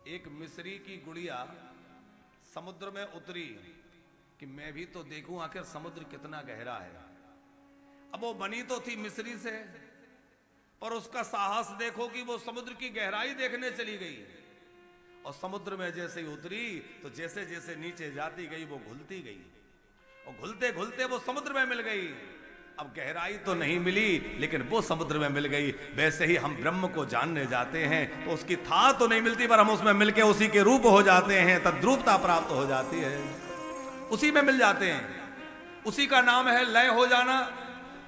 एक मिस्री की गुड़िया समुद्र में उतरी कि मैं भी तो देखूं आखिर समुद्र कितना गहरा है। अब वो बनी तो थी मिस्री से, पर उसका साहस देखो कि वो समुद्र की गहराई देखने चली गई। और समुद्र में जैसे ही उतरी तो जैसे जैसे नीचे जाती गई वो घुलती गई, और घुलते घुलते वो समुद्र में मिल गई। अब गहराई तो नहीं मिली, लेकिन वो समुद्र में मिल गई। वैसे ही हम ब्रह्म को जानने जाते हैं तो उसकी था तो नहीं मिलती, पर हम उसमें मिलके उसी के रूप हो जाते हैं, तद्रूपता प्राप्त हो जाती है, उसी में मिल जाते हैं। उसी का नाम है लय हो जाना,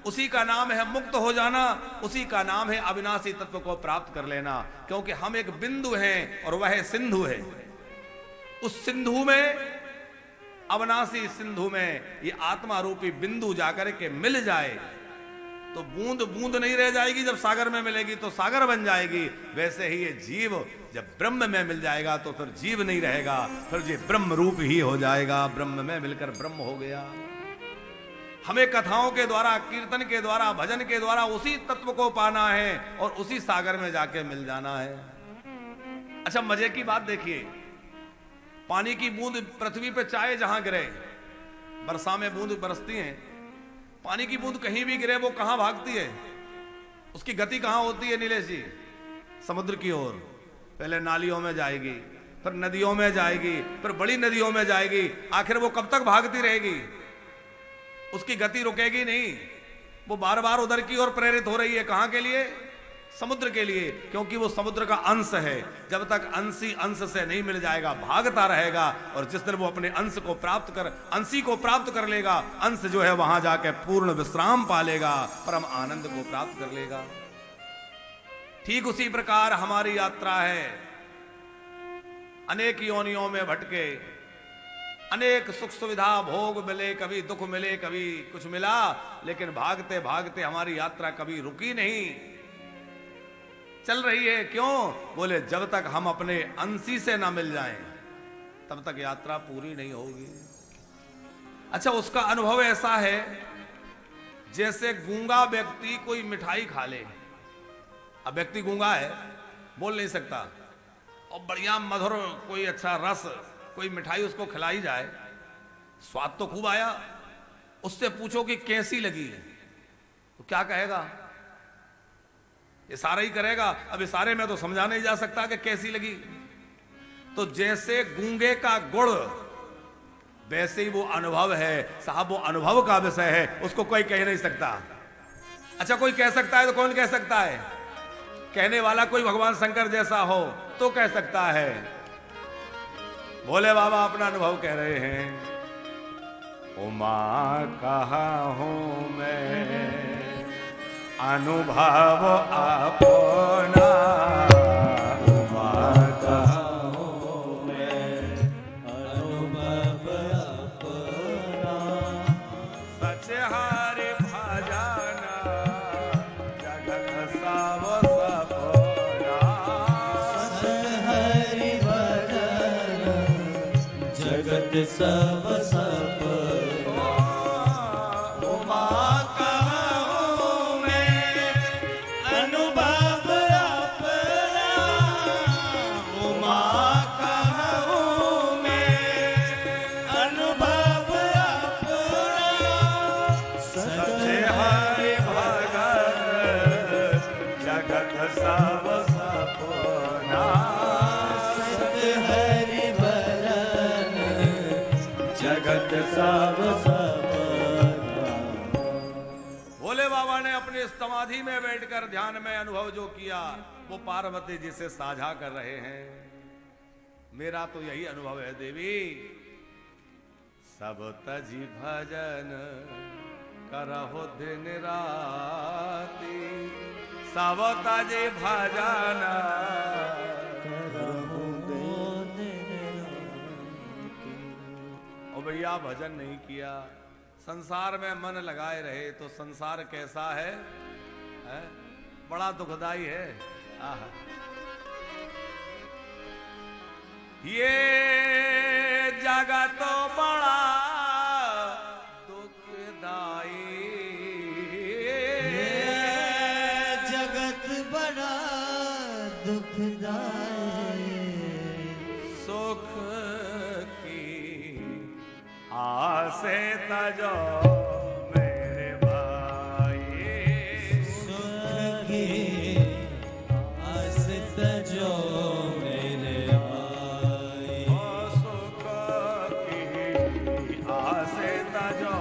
उसी का नाम है मुक्त हो जाना, उसी का नाम है अविनाशी तत्व को प्राप्त कर लेना। क्योंकि हम एक बिंदु हैं और वह सिंधु है। उस सिंधु में, अविनाशी सिंधु में ये आत्मा रूपी बिंदु जाकर के मिल जाए तो बूंद बूंद नहीं रह जाएगी। जब सागर में मिलेगी तो सागर बन जाएगी। वैसे ही ये जीव जब ब्रह्म में मिल जाएगा तो फिर जीव नहीं रहेगा, फिर ये ब्रह्म रूप ही हो जाएगा। ब्रह्म में मिलकर ब्रह्म हो गया। हमें कथाओं के द्वारा, कीर्तन के द्वारा, भजन के द्वारा उसी तत्व को पाना है और उसी सागर में जाके मिल जाना है। अच्छा, मजे की बात देखिए, पानी की बूंद पृथ्वी पे चाहे जहां गिरे, बरसा में बूंद बरसती है, पानी की बूंद कहीं भी गिरे वो कहां भागती है, उसकी गति कहां होती है नीलेश जी? समुद्र की ओर। पहले नालियों में जाएगी, फिर नदियों में जाएगी, फिर बड़ी नदियों में जाएगी। आखिर वो कब तक भागती रहेगी? उसकी गति रुकेगी नहीं। वो बार बार उधर की ओर प्रेरित हो रही है। कहां के लिए? समुद्र के लिए। क्योंकि वो समुद्र का अंश है। जब तक अंशी अंश से नहीं मिल जाएगा भागता रहेगा, और जिस दिन वो अपने अंश को प्राप्त कर, अंशी को प्राप्त कर लेगा, अंश जो है वहां जाके पूर्ण विश्राम पालेगा, परम आनंद को प्राप्त कर लेगा। ठीक उसी प्रकार हमारी यात्रा है। अनेक योनियों में भटके, अनेक सुख सुविधा भोग मिले, कभी दुख मिले, कभी कुछ मिला, लेकिन भागते भागते हमारी यात्रा कभी रुकी नहीं, चल रही है। क्यों? बोले जब तक हम अपने अंशी से ना मिल जाएं तब तक यात्रा पूरी नहीं होगी। अच्छा, उसका अनुभव ऐसा है जैसे गूंगा व्यक्ति कोई मिठाई खा ले। अब व्यक्ति गूंगा है, बोल नहीं सकता, और बढ़िया मधुर कोई अच्छा रस, कोई मिठाई उसको खिलाई जाए, स्वाद तो खूब आया, उससे पूछो कि कैसी लगी, तो क्या कहेगा? इशारा ही करेगा। अब इशारे में तो समझा नहीं जा सकता कि कैसी लगी। तो जैसे गूंगे का गुड़, वैसे ही वो अनुभव है साहब, वो अनुभव का विषय है, उसको कोई कह नहीं सकता। अच्छा, कोई कह सकता है तो कौन कह सकता है? कहने वाला कोई भगवान शंकर जैसा हो तो कह सकता है। भोले बाबा अपना अनुभव कह रहे हैं। उमा कहाँ हूं मैं, अनुभव अपना, उमा कहाँ हूं मैं, अनुभव अपना, सच हरि भजन जगत सब सपना, सच हरि भजन जगत सब सपना। भोले बाबा ने अपनी समाधि में बैठकर ध्यान में अनुभव जो किया वो पार्वती जी से साझा कर रहे हैं। मेरा तो यही अनुभव है देवी, सब तजी भजन करहो दिन राती, सब तजी भजन करहो दिन राती। ओ भैया, भजन नहीं किया, संसार में मन लगाए रहे तो संसार कैसा है? बड़ा दुखदाई है। आहा। ये जगत तो बड़ा दुखदाई, ये जगत बड़ा दुखदाई, सुख की आसे तजो मेरे भाई, सुख की आस तजो मेरे भाई, सुख की आसे तजो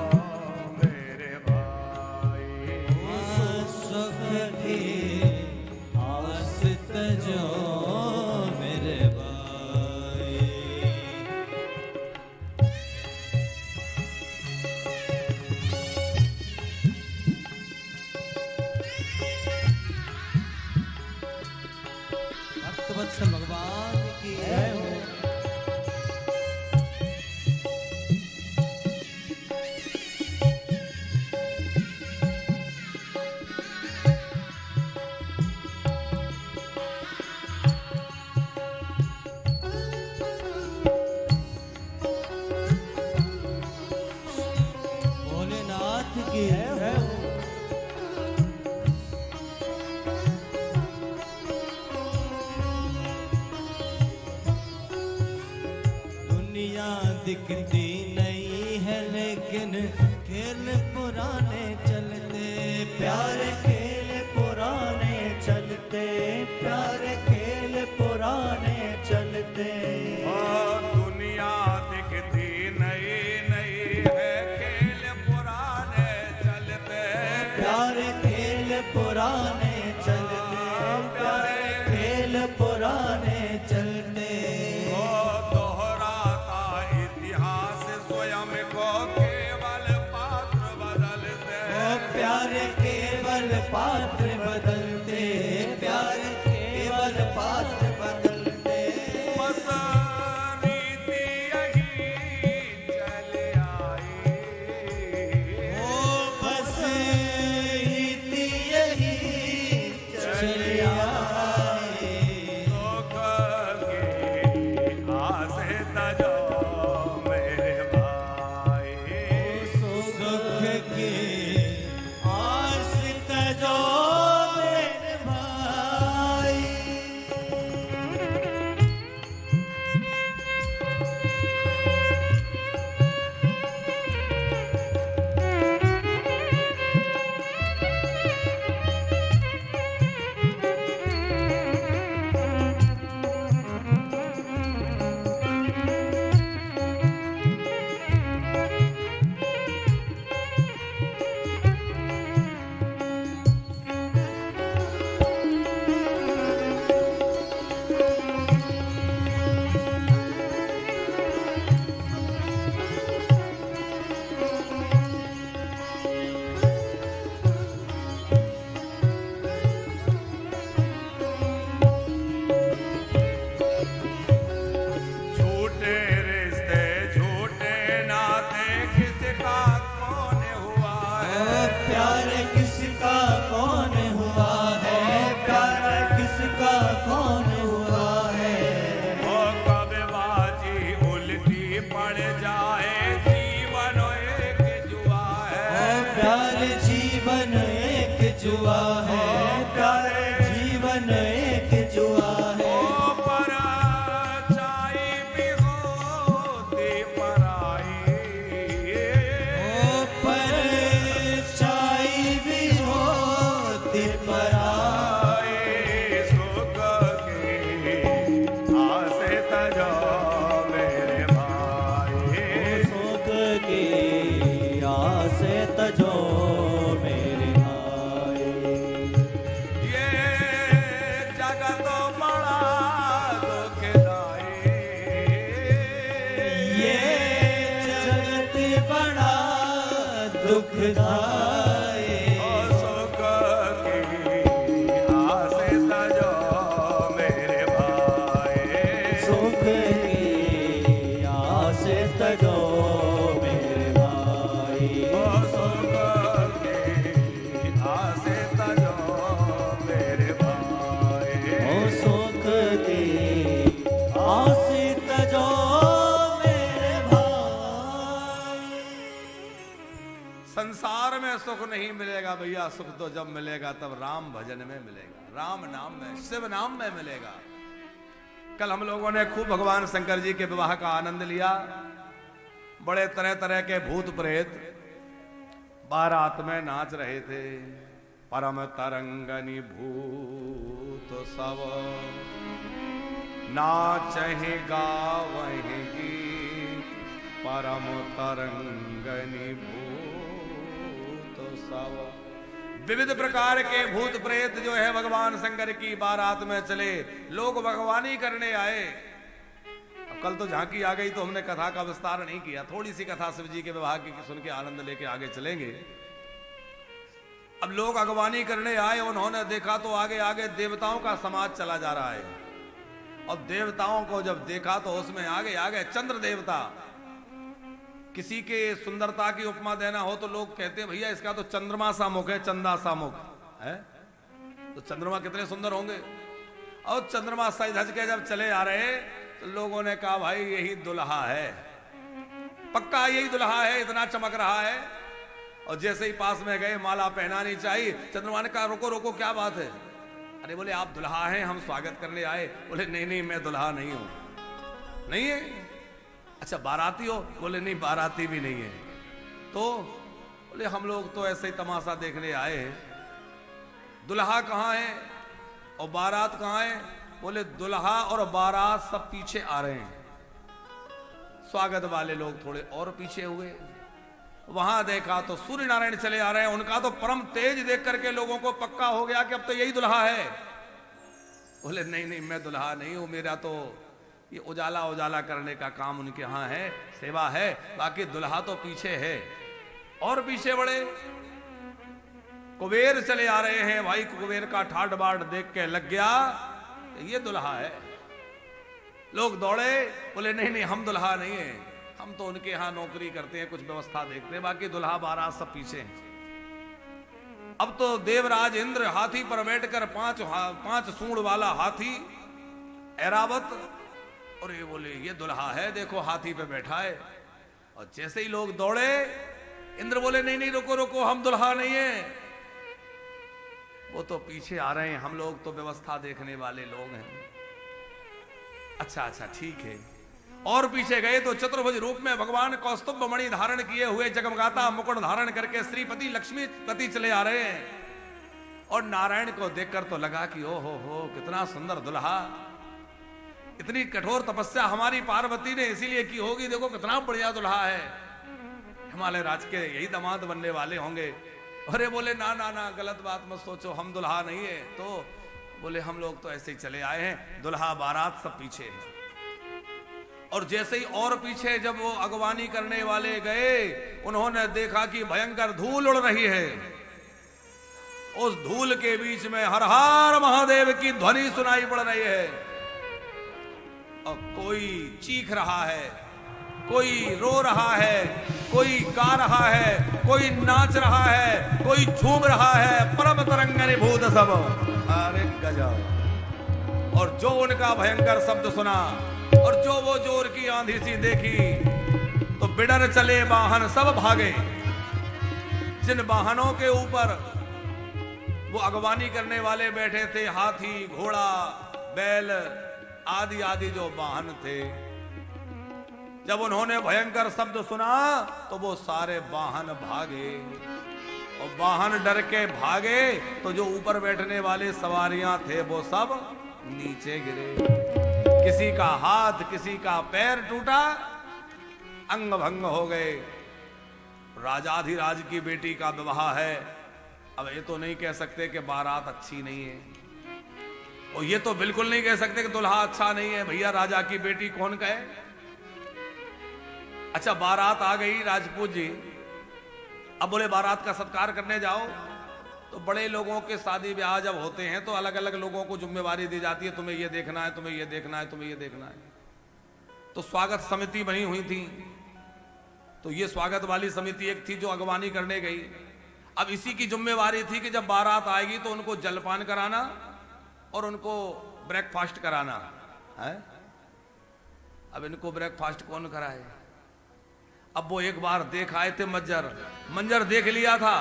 मेरे भाई, सुख की आस तजो मेरे भाई। भक्तवत्सल भगवान की जय हो। भोलेनाथ की जय हो। दुनिया दिखती नहीं है लेकिन खेल पुराने चलते, प्यारे खेल पुराने चलते, प्यारे खेल पुराने चलते। दुनिया दिखती नई नई है, खेल पुराने चलते, प्यारे खेल पुराने चलते, प्यारे खेल पुराने चलते। दोहराता इतिहास स्वयं को केवल पात्र बदलते, प्यारे केवल पात्र बदलते, प्यारे केवल पात्र बदलते। बस रीति यही चले आई, बस रीति यही चली आई। सुख की आसे तजो मेरे भाई, सुख की आस तजो मेरे भाई। झूठे रिश्ते झूठे नाते किसका कौन हुआ है, प्यार किसका कौन हुआ है, प्यार किसका कौन हुआ है। वो कब बाजी उल्टी पड़ जाए, जीवन एक जुआ है, प्यार जीवन एक जुआ है, प्यार जीवन एक जुआ है। ओ परछाई भी होती पराई, ओ परछाई भी होती पराई। सुख की आसे तजो मेरे भाई, सुख की आस तजो मेरे भाई। ये जगत बड़ा दुखदाई, ये जगत बड़ा दुखदाई। सुख की आसे तजो मेरे भाई, सुख की आस तजो मेरे भाई। सुख की आसे तजो मेरे भाई, ओ सुख की आस तजो मेरे भाई। संसार में सुख नहीं मिलेगा भैया, सुख तो जब मिलेगा तब राम भजन में मिलेगा, राम नाम में, शिव नाम में मिलेगा। कल हम लोगों ने खूब भगवान शंकर जी के विवाह का आनंद लिया। बड़े तरह तरह के भूत प्रेत बारात में नाच रहे थे। परम तरंगनी भूत सब नाचहि गावहि गीत। परम तरंगनी भूत सब। विविध प्रकार के भूत प्रेत जो है भगवान शंकर की बारात में चले, लोग भगवानी करने आए। अब कल तो झांकी आ गई तो हमने कथा का विस्तार नहीं किया। थोड़ी सी कथा शिव जी के विवाह की सुन के आनंद लेके आगे चलेंगे। अब लोग अगवानी करने आए, उन्होंने देखा तो आगे आगे देवताओं का समाज चला जा रहा है। और देवताओं को जब देखा तो उसमें आगे आगे चंद्र देवता। किसी के सुंदरता की उपमा देना हो तो लोग कहते हैं भैया इसका तो चंद्रमा सा मुख है, चंदा सा मुख है। तो चंद्रमा कितने सुंदर होंगे। और चंद्रमा सज धज के जब चले आ रहे तो लोगों ने कहा भाई यही दुल्हा है, पक्का यही दुल्हा है, इतना चमक रहा है। और जैसे ही पास में गए, माला पहनानी चाहिए, चंद्रमा ने कहा रोको रोको क्या बात है। अरे बोले आप दुल्हा हैं, हम स्वागत करने आए। बोले नहीं नहीं मैं दुल्हा नहीं हूं। नहीं है? अच्छा बाराती हो? बोले नहीं बाराती भी नहीं है। तो बोले हम लोग तो ऐसे ही तमाशा देखने आए हैं। दुल्हा कहाँ है और बारात कहाँ है? बोले दुल्हा और बारात सब पीछे आ रहे हैं। स्वागत वाले लोग थोड़े और पीछे हुए। वहां देखा तो सूर्य नारायण चले आ रहे हैं। उनका तो परम तेज देख करके लोगों को पक्का हो गया कि अब तो यही दुल्हा है। बोले नहीं नहीं मैं दुल्हा नहीं हूं, मेरा तो ये उजाला उजाला करने का काम उनके यहाँ है, सेवा है, बाकी दुल्हा तो पीछे है। और पीछे बड़े कुबेर चले आ रहे हैं। भाई कुबेर का ठाट बाट देख के लग गया ये दुल्हा है। लोग दौड़े, बोले नहीं नहीं हम दुल्हा नहीं है, हम तो उनके यहाँ नौकरी करते हैं, कुछ व्यवस्था देखते हैं, बाकी दुल्हा बारात सब पीछे हैं। अब तो देवराज इंद्र हाथी पर बैठकर पांच सूंड वाला हाथी ऐरावत, और ये बोले ये दुल्हा है, देखो हाथी पे बैठा है। और जैसे ही लोग दौड़े, इंद्र बोले नहीं नहीं रुको रुको हम दुल्हा नहीं है, वो तो पीछे आ रहे हैं, हम लोग तो व्यवस्था देखने वाले लोग हैं। अच्छा अच्छा ठीक है। और पीछे गए तो चतुर्भुज रूप में भगवान कौस्तुभ मणि धारण किए हुए, जगमगाता मुकुट धारण करके श्रीपति लक्ष्मीपति चले आ रहे हैं। और नारायण को देखकर तो लगा कि ओ हो कितना सुंदर दुल्हा। इतनी कठोर तपस्या हमारी पार्वती ने इसीलिए की होगी, देखो कितना बढ़िया दुल्हा है, हिमालय राज के यही दामाद बनने वाले होंगे। अरे बोले ना ना ना गलत बात मत सोचो, हम दुल्हा नहीं है। तो बोले हम लोग तो ऐसे ही चले आए हैं, दुल्हा बारात सब पीछे है। और जैसे ही और पीछे जब वो अगवानी करने वाले गए, उन्होंने देखा कि भयंकर धूल उड़ रही है। उस धूल के बीच में हर हर महादेव की ध्वनि सुनाई पड़ रही है। और कोई चीख रहा है, कोई रो रहा है, कोई गा रहा है, कोई नाच रहा है, कोई झूम रहा है। परम तरंगनि भूत सब। अरे गजब। और जो उनका भयंकर शब्द सुना और जो वो जोर की आंधी सी देखी, तो बिडर चले वाहन सब भागे। जिन वाहनों के ऊपर वो अगवानी करने वाले बैठे थे, हाथी घोड़ा बैल आदि आदि जो वाहन थे, जब उन्होंने भयंकर शब्द सुना तो वो सारे वाहन भागे। और वाहन डर के भागे तो जो ऊपर बैठने वाले सवारियां थे वो सब नीचे गिरे। किसी का हाथ किसी का पैर टूटा, अंग भंग हो गए। राजाधिराज की बेटी का विवाह है। अब ये तो नहीं कह सकते कि बारात अच्छी नहीं है, और ये तो बिल्कुल नहीं कह सकते कि दुल्हा अच्छा नहीं है। भैया राजा की बेटी कौन कहे। अच्छा बारात आ गई राजपूत जी। अब बोले बारात का सत्कार करने जाओ। तो बड़े लोगों के शादी ब्याह जब होते हैं तो अलग अलग लोगों को जिम्मेवारी दी जाती है, तुम्हें ये देखना है, तुम्हें ये देखना है, तुम्हें ये देखना है। तो स्वागत समिति बनी हुई थी। तो ये स्वागत वाली समिति एक थी जो अगवानी करने गई। अब इसी की जिम्मेवारी थी कि जब बारात आएगी तो उनको जलपान कराना और उनको ब्रेकफास्ट कराना है। अब इनको ब्रेकफास्ट कौन कराए। अब वो एक बार देख आए थे, मंजर देख लिया था।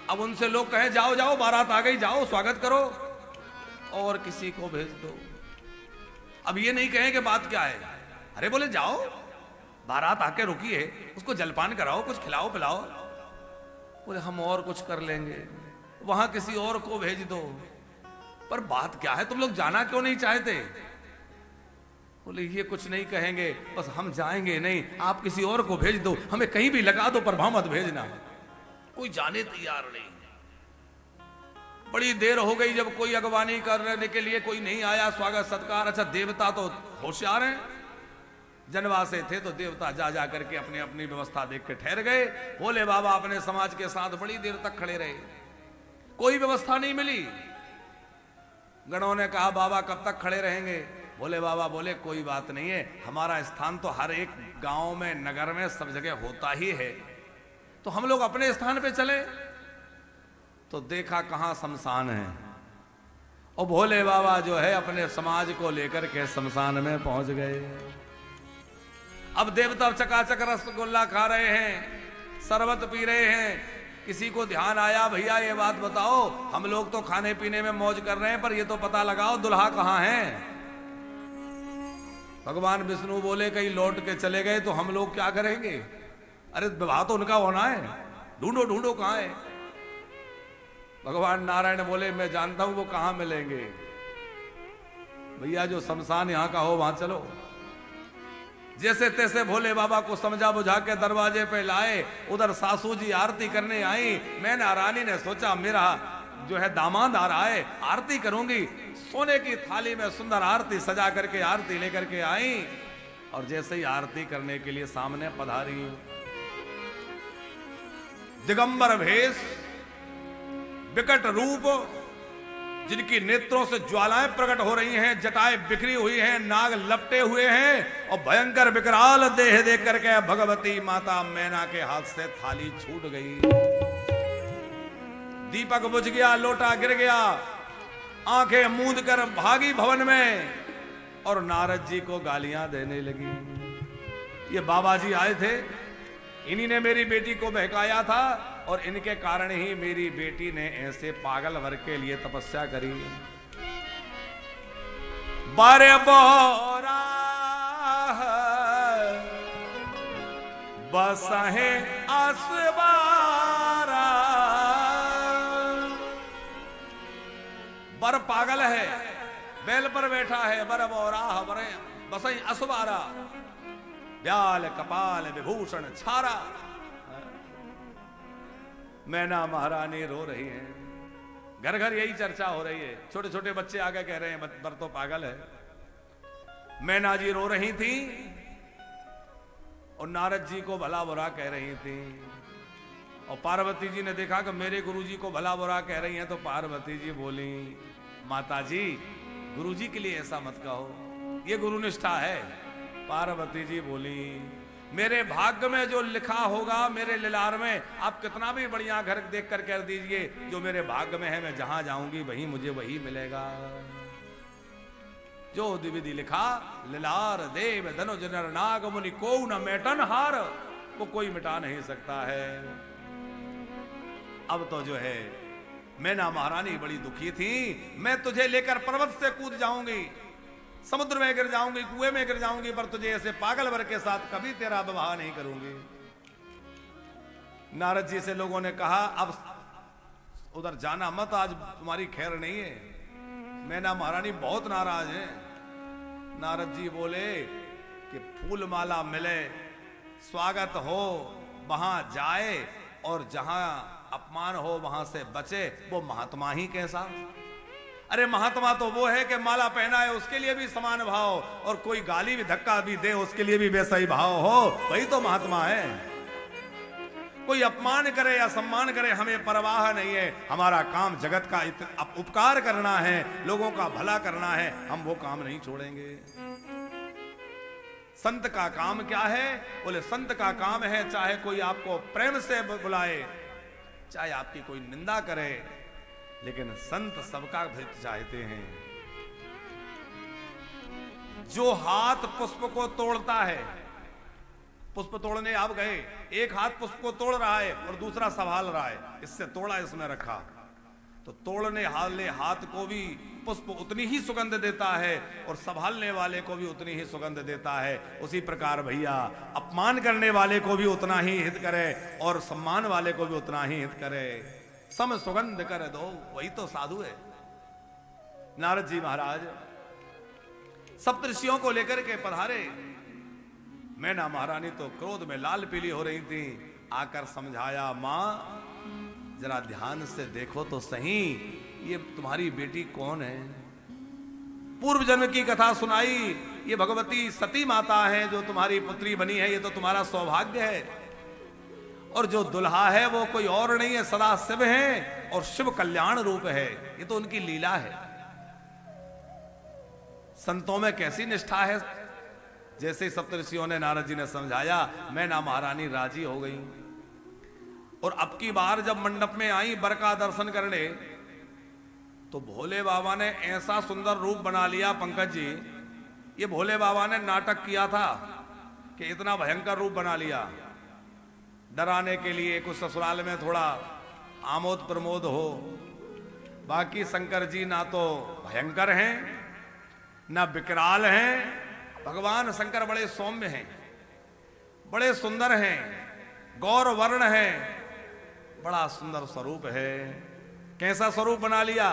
अब उनसे लोग कहे जाओ जाओ बारात आ गई, जाओ स्वागत करो और किसी को भेज दो। अब ये नहीं कहें कि बात क्या है। अरे बोले जाओ, बारात आके रुकी है, उसको जलपान कराओ, कुछ खिलाओ पिलाओ। बोले हम और कुछ कर लेंगे, वहां किसी और को भेज दो। पर बात क्या है, तुम लोग जाना क्यों नहीं चाहते? बोले ये कुछ नहीं कहेंगे, बस हम जाएंगे नहीं, आप किसी और को भेज दो, हमें कहीं भी लगा दो पर वहां मत भेजना। कोई जाने तैयार नहीं। बड़ी देर हो गई, जब कोई अगवानी करने के लिए कोई नहीं आया, स्वागत सत्कार। अच्छा देवता तो होशियार हैं, जनवासे थे तो देवता जा जा करके अपनी अपनी व्यवस्था देख के ठहर गए। भोले बाबा अपने समाज के साथ बड़ी देर तक खड़े रहे, कोई व्यवस्था नहीं मिली। गणों ने कहा बाबा कब तक खड़े रहेंगे? भोले बाबा बोले कोई बात नहीं है, हमारा स्थान तो हर एक गांव में नगर में सब जगह होता ही है, तो हम लोग अपने स्थान पे चले। तो देखा कहां शमशान है, और भोले बाबा जो है अपने समाज को लेकर के शमशान में पहुंच गए। अब देवता चकाचक रसगुल्ला खा रहे हैं, शरबत पी रहे हैं। किसी को ध्यान आया, भैया ये बात बताओ, हम लोग तो खाने पीने में मौज कर रहे हैं, पर ये तो पता लगाओ दुल्हा कहां है? भगवान विष्णु बोले कहीं लौट के चले गए तो हम लोग क्या करेंगे? अरे विवाह तो उनका होना है, ढूंढो ढूंढो कहां है? भगवान नारायण बोले मैं जानता हूं वो कहां मिलेंगे, भैया जो शमशान यहां का हो वहां चलो। जैसे तैसे भोले बाबा को समझा बुझा के दरवाजे पे लाए। उधर सासू जी आरती करने आई। मैना रानी ने सोचा मेरा जो है दामाद आ रहा है, आरती करूंगी। सोने की थाली में सुंदर आरती सजा करके आरती लेकर के आई, और जैसे ही आरती करने के लिए सामने पधारी, दिगंबर भेष, विकट रूप, जिनकी नेत्रों से ज्वालाएं प्रकट हो रही हैं, जटाएं बिखरी हुई हैं, नाग लपटे हुए हैं, और भयंकर विकराल देह देख करके भगवती माता मैना के हाथ से थाली छूट गई। दीपक बुझ गया, लोटा गिर गया, आंखें मूंद कर भागी भवन में, और नारद जी को गालियां देने लगी। ये बाबा जी आए थे, इन्हीं ने मेरी बेटी को बहकाया था, और इनके कारण ही मेरी बेटी ने ऐसे पागल वर के लिए तपस्या करी। बारे बोरा बसहे असबारा, बर पागल है, बैल पर बैठा है, बर बोरा बरे बसही असबारा, ब्याल कपाल विभूषण छारा। मैना महारानी रो रही है, घर घर यही चर्चा हो रही है। छोटे छोटे बच्चे आगे कह रहे हैं बर तो पागल है। मैना जी रो रही थी, और नारद जी को भला बुरा कह रही थी। और पार्वती जी ने देखा कि मेरे गुरुजी को भला बुरा कह रही हैं, तो पार्वती जी बोली माता जी गुरुजी के लिए ऐसा मत कहो, ये गुरुनिष्ठा है। पार्वती जी बोली मेरे भाग्य में जो लिखा होगा मेरे लिलार में, आप कितना भी बढ़िया घर देख कर कह दीजिए, जो मेरे भाग्य में है मैं जहां जाऊंगी वहीं मुझे वही मिलेगा। जो विधि लिखा लिलार देव धनुज नर नाग मुनि को न मेटन हार, वो कोई मिटा नहीं सकता है। अब तो जो है मैना महारानी बड़ी दुखी थी। मैं तुझे लेकर पर्वत से कूद जाऊंगी, समुद्र में गिर जाऊंगी, कुएं में गिर जाऊंगी, पर तुझे ऐसे पागल वर के साथ कभी तेरा विवाह नहीं करूंगी। नारद जी से लोगों ने कहा अब उधर जाना मत, आज तुम्हारी खैर नहीं है। मैना महारानी बहुत नाराज है। नारद जी बोले कि फूल माला मिले, स्वागत हो वहां जाए, और जहां अपमान हो वहां से बचे। वो महात्मा ही कैसा? अरे महात्मा तो वो है कि माला पहना है उसके लिए भी समान भाव, और कोई गाली भी धक्का भी दे उसके लिए भी वैसा ही भाव हो, वही तो महात्मा है। कोई अपमान करे या सम्मान करे हमें परवाह नहीं है। हमारा काम जगत का उपकार करना है, लोगों का भला करना है, हम वो काम नहीं छोड़ेंगे। संत का काम क्या है? बोले संत का काम है चाहे कोई आपको प्रेम से बुलाए, चाहे आपकी कोई निंदा करे, लेकिन संत सबका हित चाहते हैं। जो हाथ पुष्प को तोड़ता है, पुष्प तोड़ने आप गए, एक हाथ पुष्प को तोड़ रहा है और दूसरा संभाल रहा है, इससे तोड़ा इसमें रखा, तो तोड़ने हाले हाथ को भी पुष्प उतनी ही सुगंध देता है और संभालने वाले को भी उतनी ही सुगंध देता है। उसी प्रकार भैया अपमान करने वाले को भी उतना ही हित करे और सम्मान वाले को भी उतना ही हित करे। सम सुगंध कर दो, वही तो साधु है। नारद जी महाराज सप्तऋषियों को लेकर के पधारे। मैना महारानी तो क्रोध में लाल पीली हो रही थी। आकर समझाया, मां जरा ध्यान से देखो तो सही, ये तुम्हारी बेटी कौन है? पूर्व जन्म की कथा सुनाई। ये भगवती सती माता है जो तुम्हारी पुत्री बनी है, ये तो तुम्हारा सौभाग्य है। और जो दुल्हा है वो कोई और नहीं है, सदा शिव है और शिव कल्याण रूप है। ये तो उनकी लीला है। संतों में कैसी निष्ठा है। जैसे सप्तऋषियों ने नारद जी ने समझाया, मैना महारानी राजी हो गई। और अब की बार जब मंडप में आई वर का दर्शन करने, तो भोले बाबा ने ऐसा सुंदर रूप बना लिया। पंकज जी, ये भोले बाबा ने नाटक किया था कि इतना भयंकर रूप बना लिया डराने के लिए, कुछ ससुराल में थोड़ा आमोद प्रमोद हो। बाकी शंकर जी ना तो भयंकर हैं ना विकराल हैं। भगवान शंकर बड़े सौम्य हैं, बड़े सुंदर हैं, गौर वर्ण है, बड़ा सुंदर स्वरूप है। कैसा स्वरूप बना लिया?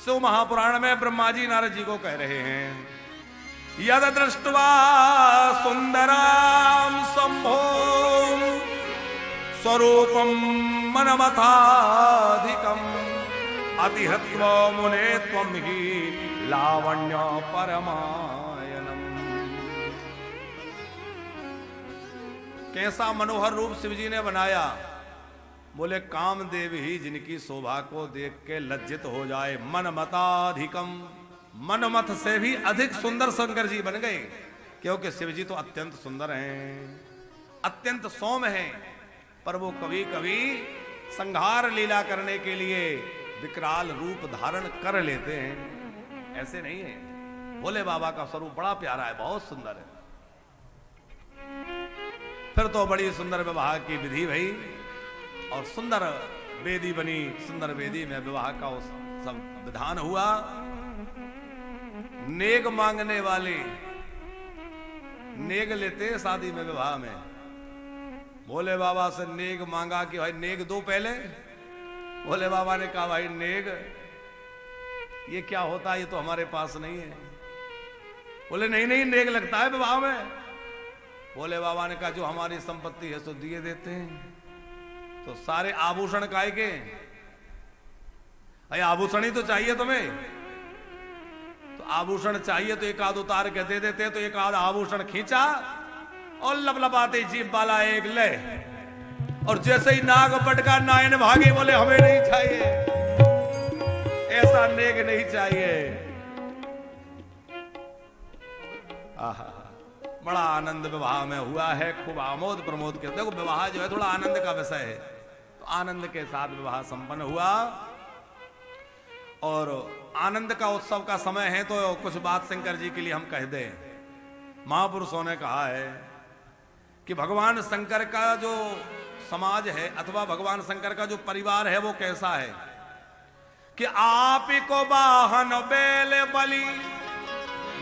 शिव महापुराण में ब्रह्मा जी नारद जी को कह रहे हैं, यद दृष्ट्वा सुंदराम शंभो स्वरूपम मनमथाधिकम अतिहत्वा मुने त्वं हि लावण्य परमायनम। कैसा मनोहर रूप शिवजी ने बनाया। बोले कामदेव ही जिनकी शोभा को देख के लज्जित हो जाए। मनमताधिकम, मनमथ से भी अधिक सुंदर शंकर जी बन गए, क्योंकि शिवजी तो अत्यंत सुंदर हैं, अत्यंत सौम्य हैं। पर वो कभी कभी संहार लीला करने के लिए विकराल रूप धारण कर लेते हैं। ऐसे नहीं है। भोले बाबा का स्वरूप बड़ा प्यारा है, बहुत सुंदर है। फिर तो बड़ी सुंदर विवाह की विधि भई और सुंदर वेदी बनी। सुंदर वेदी में विवाह का सब विधान हुआ। नेग मांगने वाले नेग लेते शादी में, विवाह में। भोले बाबा से नेग मांगा कि भाई नेग दो पहले। भोले बाबा ने कहा, भाई नेग ये क्या होता है, ये तो हमारे पास नहीं है। बोले नहीं नहीं, नेग लगता है विवाह में। भोले बाबा ने कहा, जो हमारी संपत्ति है सो दिए देते हैं। तो सारे आभूषण काहे के? भाई आभूषण ही तो चाहिए तुम्हें। तो आभूषण चाहिए तो एक आध उतार के दे देते। तो एक आध आभूषण खींचा और लबलबाते जीभ वाला एक ले, और जैसे ही नाग पटका नायन भागे। बोले हमें नहीं चाहिए, ऐसा नेग नहीं चाहिए। आहा, बड़ा आनंद विवाह में हुआ है, खूब आमोद प्रमोद के। देखो विवाह जो है थोड़ा आनंद का विषय है, तो आनंद के साथ विवाह संपन्न हुआ। और आनंद का उत्सव का समय है, तो कुछ बात शंकर जी के लिए हम कह दें। महापुरुषों ने कहा है कि भगवान शंकर का जो समाज है अथवा भगवान शंकर का जो परिवार है वो कैसा है कि आप को वाहन बैल बलि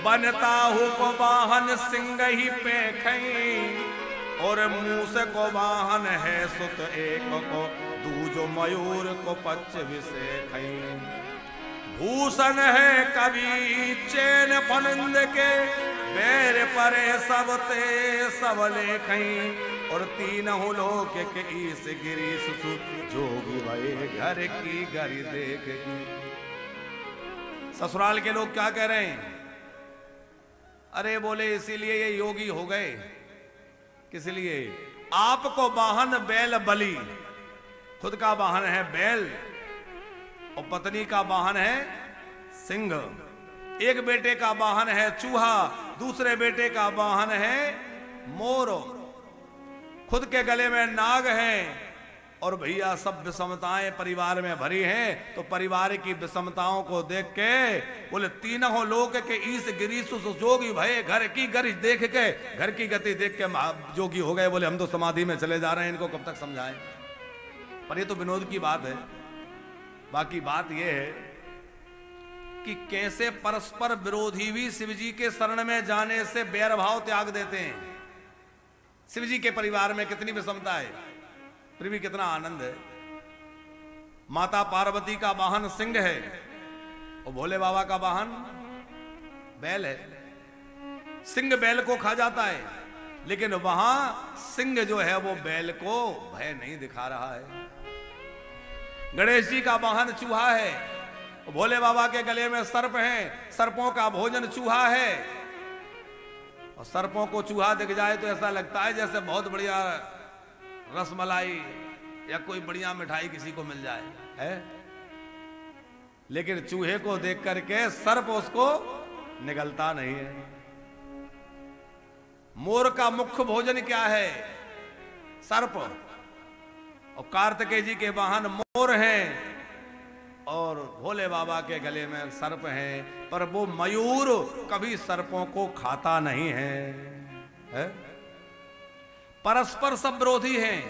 बनता हूं को वाहन सिंह ही पेखई, और मूस को वाहन है सुत एक को दूजो मयूर को पच विषेखई। भूषण है कवि चैन पनंद के बैर परे सब ते सब लेखई, और तीनों लोक के ईस गिरीश जोगी भये घर की गरी देख। ससुराल के लोग क्या कह रहे हैं? अरे बोले इसीलिए ये योगी हो गए। किस लिए? आपको वाहन बैल बलि, खुद का वाहन है बैल और पत्नी का वाहन है सिंह। एक बेटे का वाहन है चूहा, दूसरे बेटे का वाहन है मोर। खुद के गले में नाग है। और भैया सब विषमताएं परिवार में भरी हैं। तो परिवार की विषमताओं को देख के बोले तीनों लोक के ईस गिरीश जोगी भय घर की गति देख के, घर की गति देख के जोगी हो गए। बोले हम तो समाधि में चले जा रहे हैं, इनको कब तक समझाएं। पर ये तो विनोद की बात है। बाकी बात यह है कि कैसे परस्पर विरोधी भी शिव जी के शरण में जाने से बैर भाव त्याग देते हैं। शिव जी के परिवार में कितनी विषमता है, फिर भी कितना आनंद है। माता पार्वती का वाहन सिंह है और भोले बाबा का वाहन बैल है। सिंह बैल को खा जाता है, लेकिन वहां सिंह जो है वो बैल को भय नहीं दिखा रहा है। गणेश जी का वाहन चूहा है, भोले बाबा के गले में सर्प है, सर्पों का भोजन चूहा है। और सर्पों को चूहा दिख जाए तो ऐसा लगता है जैसे बहुत बढ़िया रसमलाई या कोई बढ़िया मिठाई किसी को मिल जाए है। लेकिन चूहे को देख करके सर्प उसको निगलता नहीं है। मोर का मुख्य भोजन क्या है? सर्प। और कार्तिकेय जी के वाहन मोर हैं और भोले बाबा के गले में सर्प हैं, पर वो मयूर कभी सर्पों को खाता नहीं है? परस्पर सब विरोधी हैं।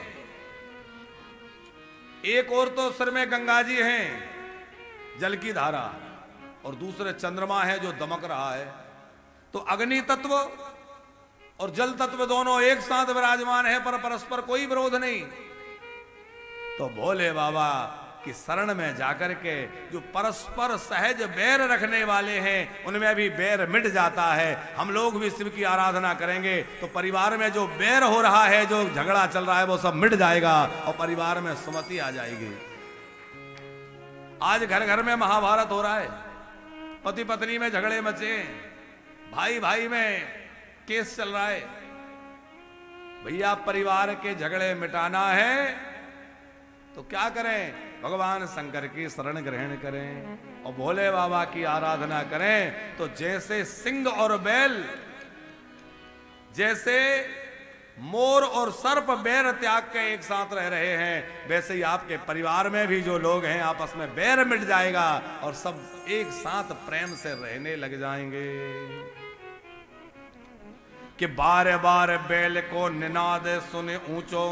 एक और तो सिर में गंगा जी हैं, जल की धारा, और दूसरे चंद्रमा है जो दमक रहा है। तो अग्नि तत्व और जल तत्व दोनों एक साथ विराजमान है, पर परस्पर कोई विरोध नहीं। तो भोले बाबा की शरण में जाकर के जो परस्पर सहज बैर रखने वाले हैं, उनमें भी बैर मिट जाता है। हम लोग भी शिव की आराधना करेंगे तो परिवार में जो बैर हो रहा है, जो झगड़ा चल रहा है, वो सब मिट जाएगा और परिवार में सुमति आ जाएगी। आज घर घर में महाभारत हो रहा है, पति पत्नी में झगड़े मचे, भाई भाई में केस चल रहा है। भैया परिवार के झगड़े मिटाना है तो क्या करें? भगवान शंकर की शरण ग्रहण करें और भोले बाबा की आराधना करें। तो जैसे सिंह और बैल, जैसे मोर और सर्प बैर त्याग के एक साथ रह रहे हैं, वैसे ही आपके परिवार में भी जो लोग हैं आपस में बैर मिट जाएगा और सब एक साथ प्रेम से रहने लग जाएंगे। कि बार बार बैल को निनाद सुने ऊंचो,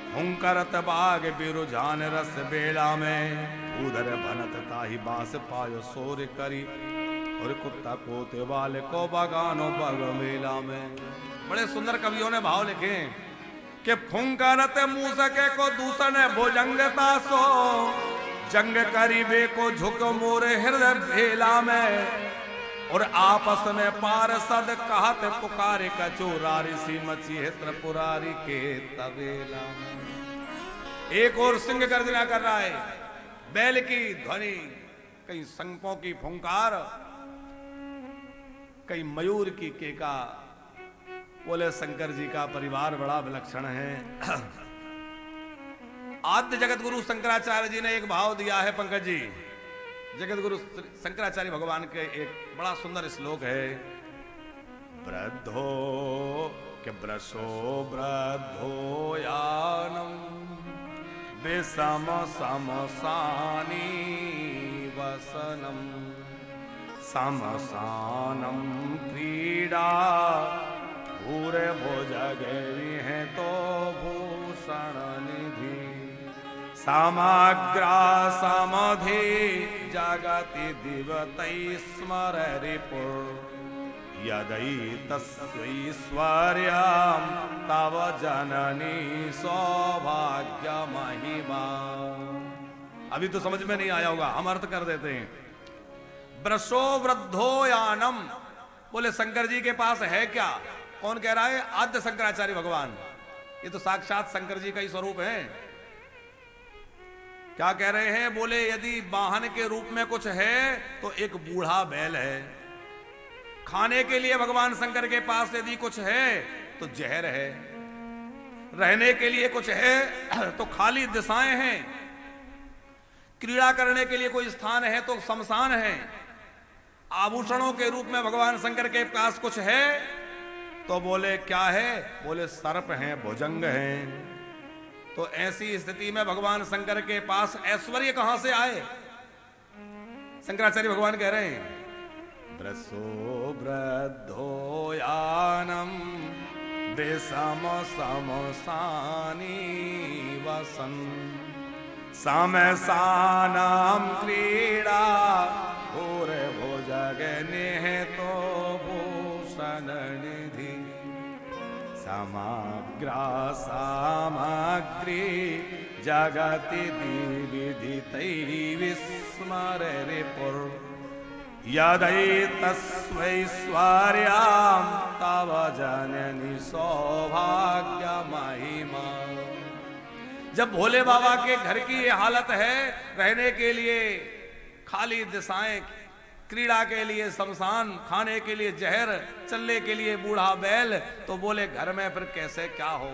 हुंकरत बाग बिरुझान रस बेला में, उधर भनत ताही बास पायो सोर करी, और कुत्ता कोते वाले को बगानो बग मेला में। बड़े सुंदर कवियों ने भाव लिखे कि फुंकरत मूसके को दूसरे भुजंगता सो, जंग करीबे को झुक मोरे हृदय भेला में, और आपस में पारसद कहत पुकारे कचोरारी सी मची है त्रिपुरारी के तबेला में। एक और सिंह गर्जना कर रहा है, बैल की ध्वनि, कहीं संपों की फुंकार, कहीं मयूर की केका। बोले शंकर जी का परिवार बड़ा विलक्षण है। आद्य जगत गुरु शंकराचार्य जी ने एक भाव दिया है पंकज जी। जगत गुरु शंकराचार्य भगवान के एक बड़ा सुंदर श्लोक है, वृद्धो के ब्रशो वृद्धो यानम विषम समसानी वसनम, समसानम क्रीड़ा भूरे भुजगवी है तो भूषण निधि, समग्रा समधि जगति दिवतै स्मर रिपुर, यदि तस्वीश्वर्यं तव जननी सौभाग्य महिमा। अभी तो समझ में नहीं आया होगा, हम अर्थ कर देते हैं। ब्रशो वृद्धो यानम, बोले शंकर जी के पास है क्या? कौन कह रहा है? आद्य शंकराचार्य भगवान। ये तो साक्षात शंकर जी का ही स्वरूप है। क्या कह रहे हैं? बोले यदि वाहन के रूप में कुछ है तो एक बूढ़ा बैल है। खाने के लिए भगवान शंकर के पास यदि कुछ है तो जहर है। रहने के लिए कुछ है तो खाली दिशाएं हैं। क्रीड़ा करने के लिए कोई स्थान है तो शमशान है। आभूषणों के रूप में भगवान शंकर के पास कुछ है तो बोले क्या है? बोले सर्प हैं, भुजंग हैं। तो ऐसी स्थिति में भगवान शंकर के पास ऐश्वर्य कहां से आए? शंकराचार्य भगवान कह रहे हैं, ब्रसो वृद्धो यानम विषम समसानी वसन, समसानाम क्रीड़ा भूर भुजग निहतो भूषण निधि समग्र सामग्री जगति विदितै विस्मररिपुर यदैतस्वैश्वर्यां तव जननी सौभाग्य महिमा। जब भोले बाबा के घर की ये हालत है, रहने के लिए खाली दिशाएं, क्रीड़ा के लिए शमशान, खाने के लिए जहर, चलने के लिए बूढ़ा बैल, तो बोले घर में फिर कैसे क्या हो।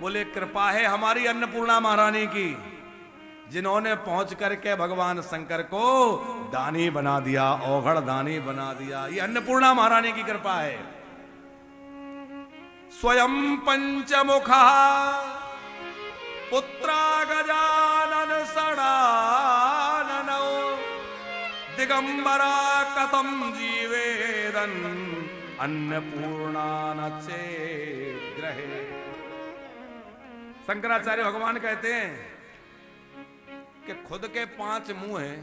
बोले कृपा है हमारी अन्नपूर्णा महारानी की, जिन्होंने पहुंच करके भगवान शंकर को दानी बना दिया, औघड़ दानी बना दिया। ये अन्नपूर्णा महारानी की कृपा है। स्वयं पंचमुखा पुत्रा गजानन सडाननौ दिगंबरा कथम जीवेदन अन्नपूर्णा न चेद्ग्रहे। शंकराचार्य भगवान कहते हैं कि खुद के 5 मुंह हैं,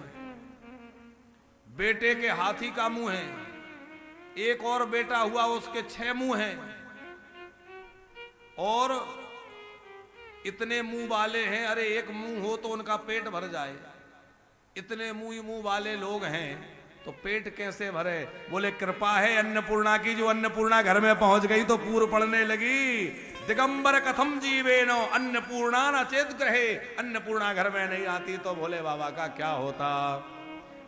बेटे के हाथी का मुंह है, एक और बेटा हुआ उसके 6 मुंह हैं, और इतने मुंह वाले हैं। अरे एक मुंह हो तो उनका पेट भर जाए, इतने मुंह वाले लोग हैं तो पेट कैसे भरे। बोले कृपा है अन्नपूर्णा की, जो अन्नपूर्णा घर में पहुंच गई तो पूर्व पड़ने लगी। दिगंबर कथम जीवेनो अन्नपूर्णा न चेत ग्रहे। अन्नपूर्णा घर में नहीं आती तो भोले बाबा का क्या होता।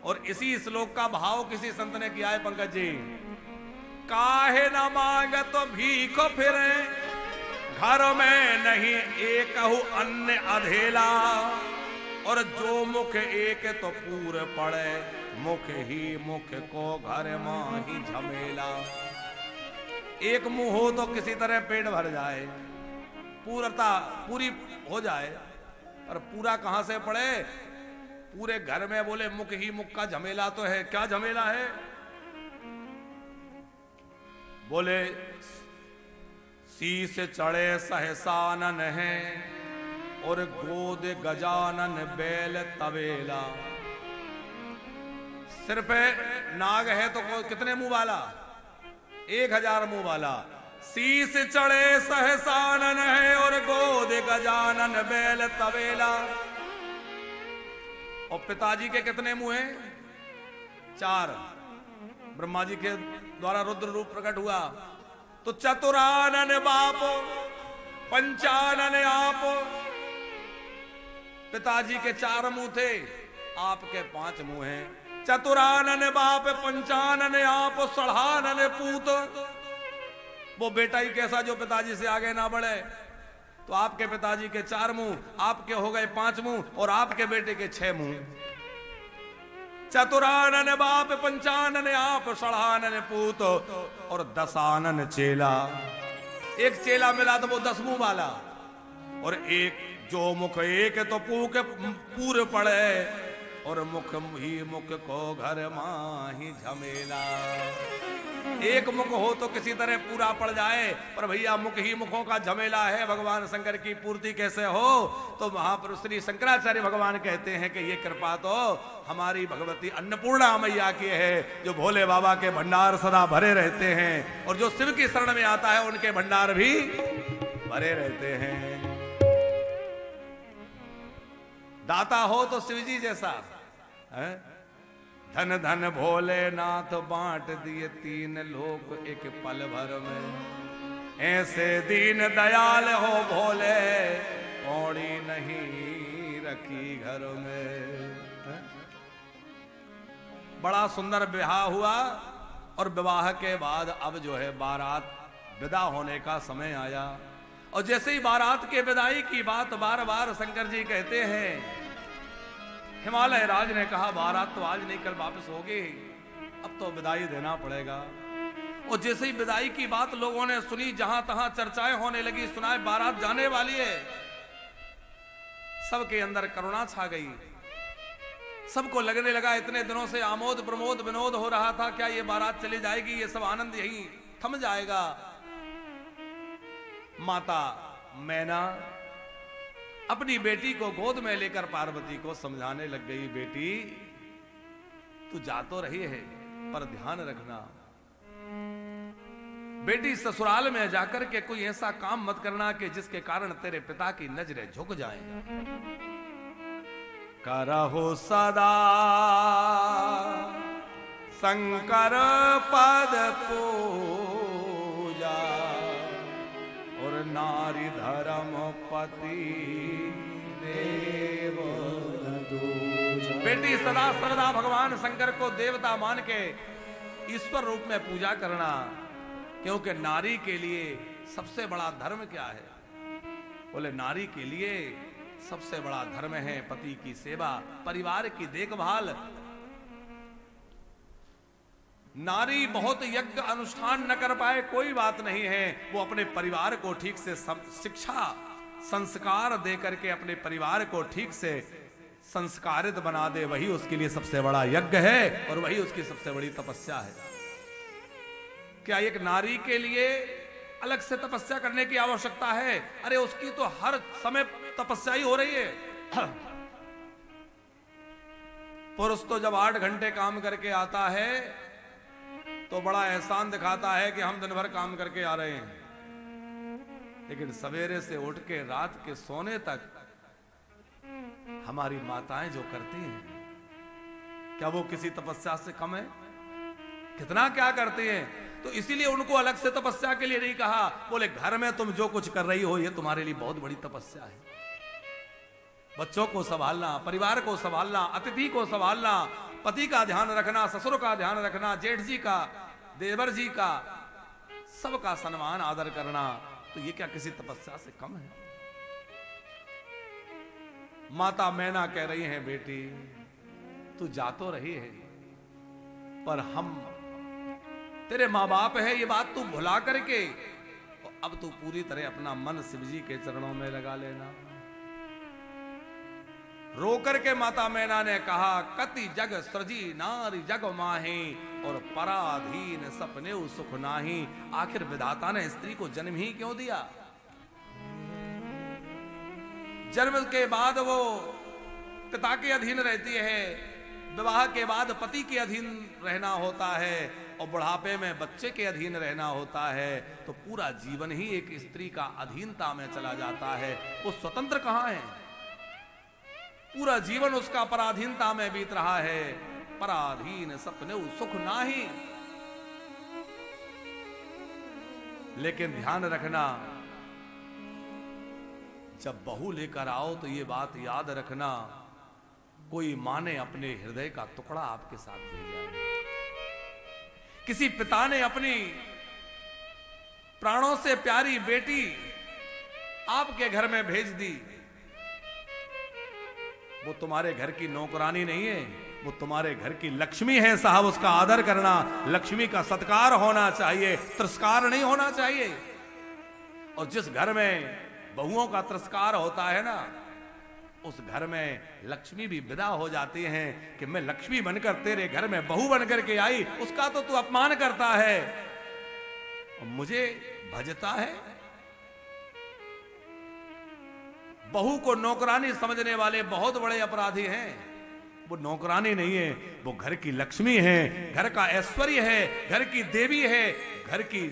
और इसी श्लोक का भाव किसी संत ने किया है पंकज जी। काहे न मांगत भीख फिरे घर में नहीं एक अन्न अधेला। और जो मुख एक तो पूर पड़े, मुख ही मुख को घर मां ही झमेला। एक मुंह हो तो किसी तरह पेट भर जाए, पूर्णता पूरी हो जाए, पर पूरा कहां से पड़े। पूरे घर में बोले मुख ही मुख का झमेला तो है। क्या झमेला है? बोले शीश चढ़े सहसानन है और गोद गजानन बैल तबेला। सिर पे नाग है तो कितने मुंह वाला? 1000 मुंह वाला। शीश चढ़े सहसानन है और गोद गजानन बैल तबेला। और पिताजी के कितने मुंह हैं? 4। ब्रह्मा जी के द्वारा रुद्र रूप प्रकट हुआ तो चतुरानन बाप पंचानन आप। पिताजी के 4 मुंह थे, आपके 5 मुंह हैं। चतुरानन बाप पंचानन आप सढ़ानन पूत। वो बेटा ही कैसा जो पिताजी से आगे ना बढ़े। तो आपके पिताजी के 4 मुंह, आपके हो गए 5 मुंह, और आपके बेटे के 6 मुंह। चतुरानन बाप पंचानन आप सढ़ानन पूत और 10 आनन चेला। एक चेला मिला तो वो 10 मुंह वाला। और एक जो मुख एक तो पूर पड़े और मुख ही मुख को घर माही झमेला। एक मुख हो तो किसी तरह पूरा पड़ जाए, पर भैया मुख ही मुखों का झमेला है। भगवान शंकर की पूर्ति कैसे हो? तो महापुरुष श्री शंकराचार्य भगवान कहते हैं कि ये कृपा तो हमारी भगवती अन्नपूर्णा मैया की है, जो भोले बाबा के भंडार सदा भरे रहते हैं। और जो शिव की शरण में आता है उनके भंडार भी भरे रहते हैं। दाता हो तो शिवजी जैसा है। धन धन भोलेनाथ बांट दिए 3 लोक एक पल भर में। ऐसे दीन दयाल हो भोले, कौड़ी नहीं रखी घर में। बड़ा सुंदर विवाह हुआ और विवाह के बाद अब जो है बारात विदा होने का समय आया। और जैसे ही बारात के विदाई की बात बार बार शंकर जी कहते हैं, हिमालय राज ने कहा बारात तो आज नहीं कल वापस होगी, अब तो विदाई देना पड़ेगा। और जैसे ही विदाई की बात लोगों ने सुनी, जहां तहां चर्चाएं होने लगी, सुनाए बारात जाने वाली है, सबके अंदर करुणा छा गई। सबको लगने लगा इतने दिनों से आमोद प्रमोद विनोद हो रहा था, क्या ये बारात चली जाएगी, ये सब आनंद यही थम जाएगा। माता मैना अपनी बेटी को गोद में लेकर पार्वती को समझाने लग गई, बेटी तू जा तो रही है पर ध्यान रखना, बेटी ससुराल में जाकर के कोई ऐसा काम मत करना कि जिसके कारण तेरे पिता की नजरें झुक जाएं। करहो सदा शंकर पद पूजा और नारी धर्म पति देव दूजा। बेटी सदा सर्वदा भगवान शंकर को देवता मान के ईश्वर रूप में पूजा करना, क्योंकि नारी के लिए सबसे बड़ा धर्म क्या है? बोले नारी के लिए सबसे बड़ा धर्म है पति की सेवा, परिवार की देखभाल। नारी बहुत यज्ञ अनुष्ठान न कर पाए कोई बात नहीं है, वो अपने परिवार को ठीक से शिक्षा संस्कार दे करके अपने परिवार को ठीक से संस्कारित बना दे, वही उसके लिए सबसे बड़ा यज्ञ है और वही उसकी सबसे बड़ी तपस्या है। क्या एक नारी के लिए अलग से तपस्या करने की आवश्यकता है? अरे उसकी तो हर समय तपस्या ही हो रही है। पुरुष तो जब 8 घंटे काम करके आता है तो बड़ा एहसान दिखाता है कि हम दिन भर काम करके आ रहे हैं, लेकिन सवेरे से उठ के रात के सोने तक हमारी माताएं जो करती हैं, क्या वो किसी तपस्या से कम है? कितना क्या करती हैं। तो इसीलिए उनको अलग से तपस्या के लिए नहीं कहा। बोले घर में तुम जो कुछ कर रही हो ये तुम्हारे लिए बहुत बड़ी तपस्या है। बच्चों को संभालना, परिवार को संभालना, अतिथि को संभालना, पति का ध्यान रखना, ससुर का ध्यान रखना, जेठ जी का, देवर जी का, सबका सम्मान आदर करना, तो ये क्या किसी तपस्या से कम है? माता मैना कह रही है, बेटी तू जा तो रही है पर हम तेरे माँ बाप है, ये बात तू भुला करके अब तू पूरी तरह अपना मन शिव जी के चरणों में लगा लेना। रो करके माता मैना ने कहा, कति जग सृजी नारी जग माही और पराधीन सपने सुख नाही। आखिर विधाता ने स्त्री को जन्म ही क्यों दिया? जन्म के बाद वो पिता के अधीन रहती है, विवाह के बाद पति के अधीन रहना होता है और बुढ़ापे में बच्चे के अधीन रहना होता है। तो पूरा जीवन ही एक स्त्री का अधीनता में चला जाता है। वो स्वतंत्र कहां है? पूरा जीवन उसका पराधीनता में बीत रहा है। पराधीन सपने सुख नाही। लेकिन ध्यान रखना, जब बहू लेकर आओ तो ये बात याद रखना, कोई मां ने अपने हृदय का टुकड़ा आपके साथ भेजा, किसी पिता ने अपनी प्राणों से प्यारी बेटी आपके घर में भेज दी। वो तुम्हारे घर की नौकरानी नहीं है, वो तुम्हारे घर की लक्ष्मी है साहब। उसका आदर करना, लक्ष्मी का सत्कार होना चाहिए, तिरस्कार नहीं होना चाहिए। और जिस घर में बहुओं का तिरस्कार होता है ना, उस घर में लक्ष्मी भी विदा हो जाती हैं कि मैं लक्ष्मी बनकर तेरे घर में बहू बनकर के आई, उसका तो तू अपमान करता है और मुझे भजता है। बहू को नौकरानी समझने वाले बहुत बड़े अपराधी हैं। वो नौकरानी नहीं है, वो घर की लक्ष्मी है, घर का ऐश्वर्य है, घर की देवी है, घर की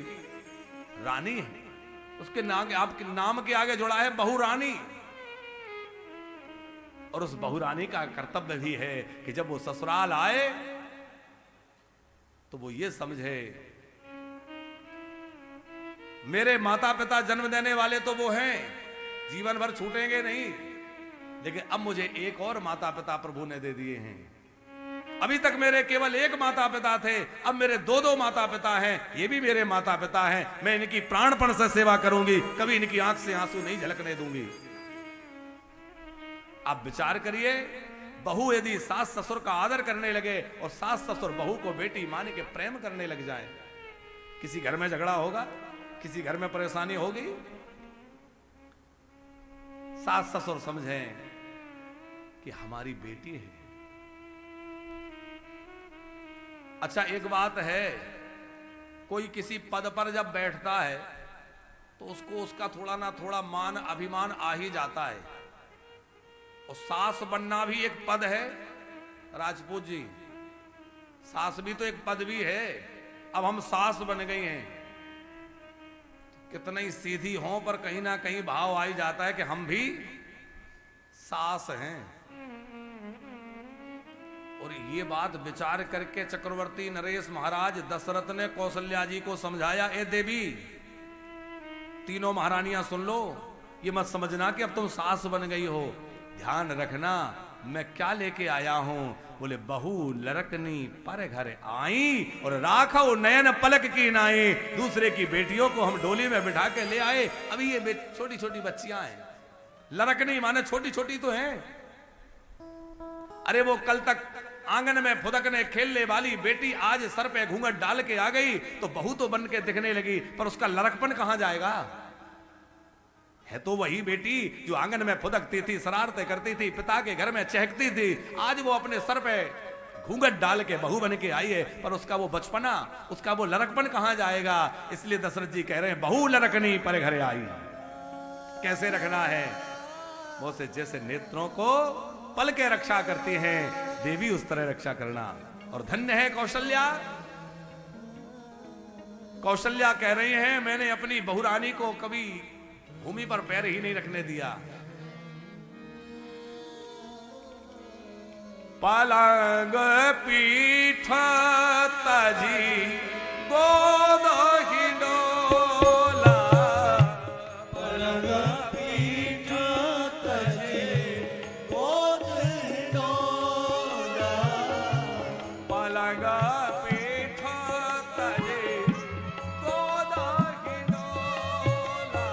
रानी है। उसके नाम आपके नाम के आगे जुड़ा है बहु रानी। और उस बहु रानी का कर्तव्य भी है कि जब वो ससुराल आए तो वो ये समझे मेरे माता पिता जन्म देने वाले तो वो हैं, जीवन भर छूटेंगे नहीं, लेकिन अब मुझे एक और माता पिता प्रभु ने दे दिए हैं। अभी तक मेरे केवल एक माता पिता थे, अब मेरे 2-2 माता पिता हैं, ये भी मेरे माता पिता हैं। मैं इनकी प्राणपण से सेवा करूंगी, कभी इनकी आंख से आंसू नहीं झलकने दूंगी। आप विचार करिए, बहू यदि सास ससुर का आदर करने लगे और सास ससुर बहू को बेटी मान के प्रेम करने लग जाए, किसी घर में झगड़ा होगा? किसी घर में परेशानी होगी? सास ससुर समझें कि हमारी बेटी है। अच्छा, एक बात है, कोई किसी पद पर जब बैठता है तो उसको उसका थोड़ा ना थोड़ा मान अभिमान आ ही जाता है। और सास बनना भी एक पद है राजपूत जी, सास भी तो एक पद भी है। अब हम सास बन गई हैं, कितना ही सीधी हों पर कहीं ना कहीं भाव आ ही जाता है कि हम भी सास हैं। और ये बात विचार करके चक्रवर्ती नरेश महाराज दशरथ ने कौशल्या जी को समझाया, ए देवी तीनों महारानियां सुन लो, ये मत समझना कि अब तुम सास बन गई हो, ध्यान रखना मैं क्या लेके आया हूं। बोले बहू लड़कनी पर घर आई और राखो नयन पलक की नाई। दूसरे की बेटियों को हम डोली में बिठा के ले आए। अभी ये छोटी छोटी बच्चियां हैं, लड़कनी माने छोटी छोटी तो हैं। अरे वो कल तक आंगन में फुदकने खेलने वाली बेटी आज सर पे घूंघट डाल के आ गई तो बहू तो बन के दिखने लगी, पर उसका लड़कपन कहां जाएगा। है तो वही बेटी जो आंगन में फुदकती थी, शरारतें करती थी, पिता के घर में चहकती थी। आज वो अपने सर पे घूंघट डाल के बहू बन के आई है, पर उसका वो बचपना, उसका वो लड़कपन कहां जाएगा। इसलिए दशरथ जी कह रहे हैं बहू लड़कनी पर घर आई। कैसे रखना है, वो से जैसे नेत्रों को पल के रक्षा करती हैं देवी, उस तरह रक्षा करना। और धन्य है कौशल्या। कौशल्या कह रही हैं मैंने अपनी बहुरानी को कभी भूमि पर पैर ही नहीं रखने दिया। पलंग पीठ तजी गोद ही डोला, पलंग पीठ तजी गोद ही डोला, पलंग पीठ तजी गोद ही डोला,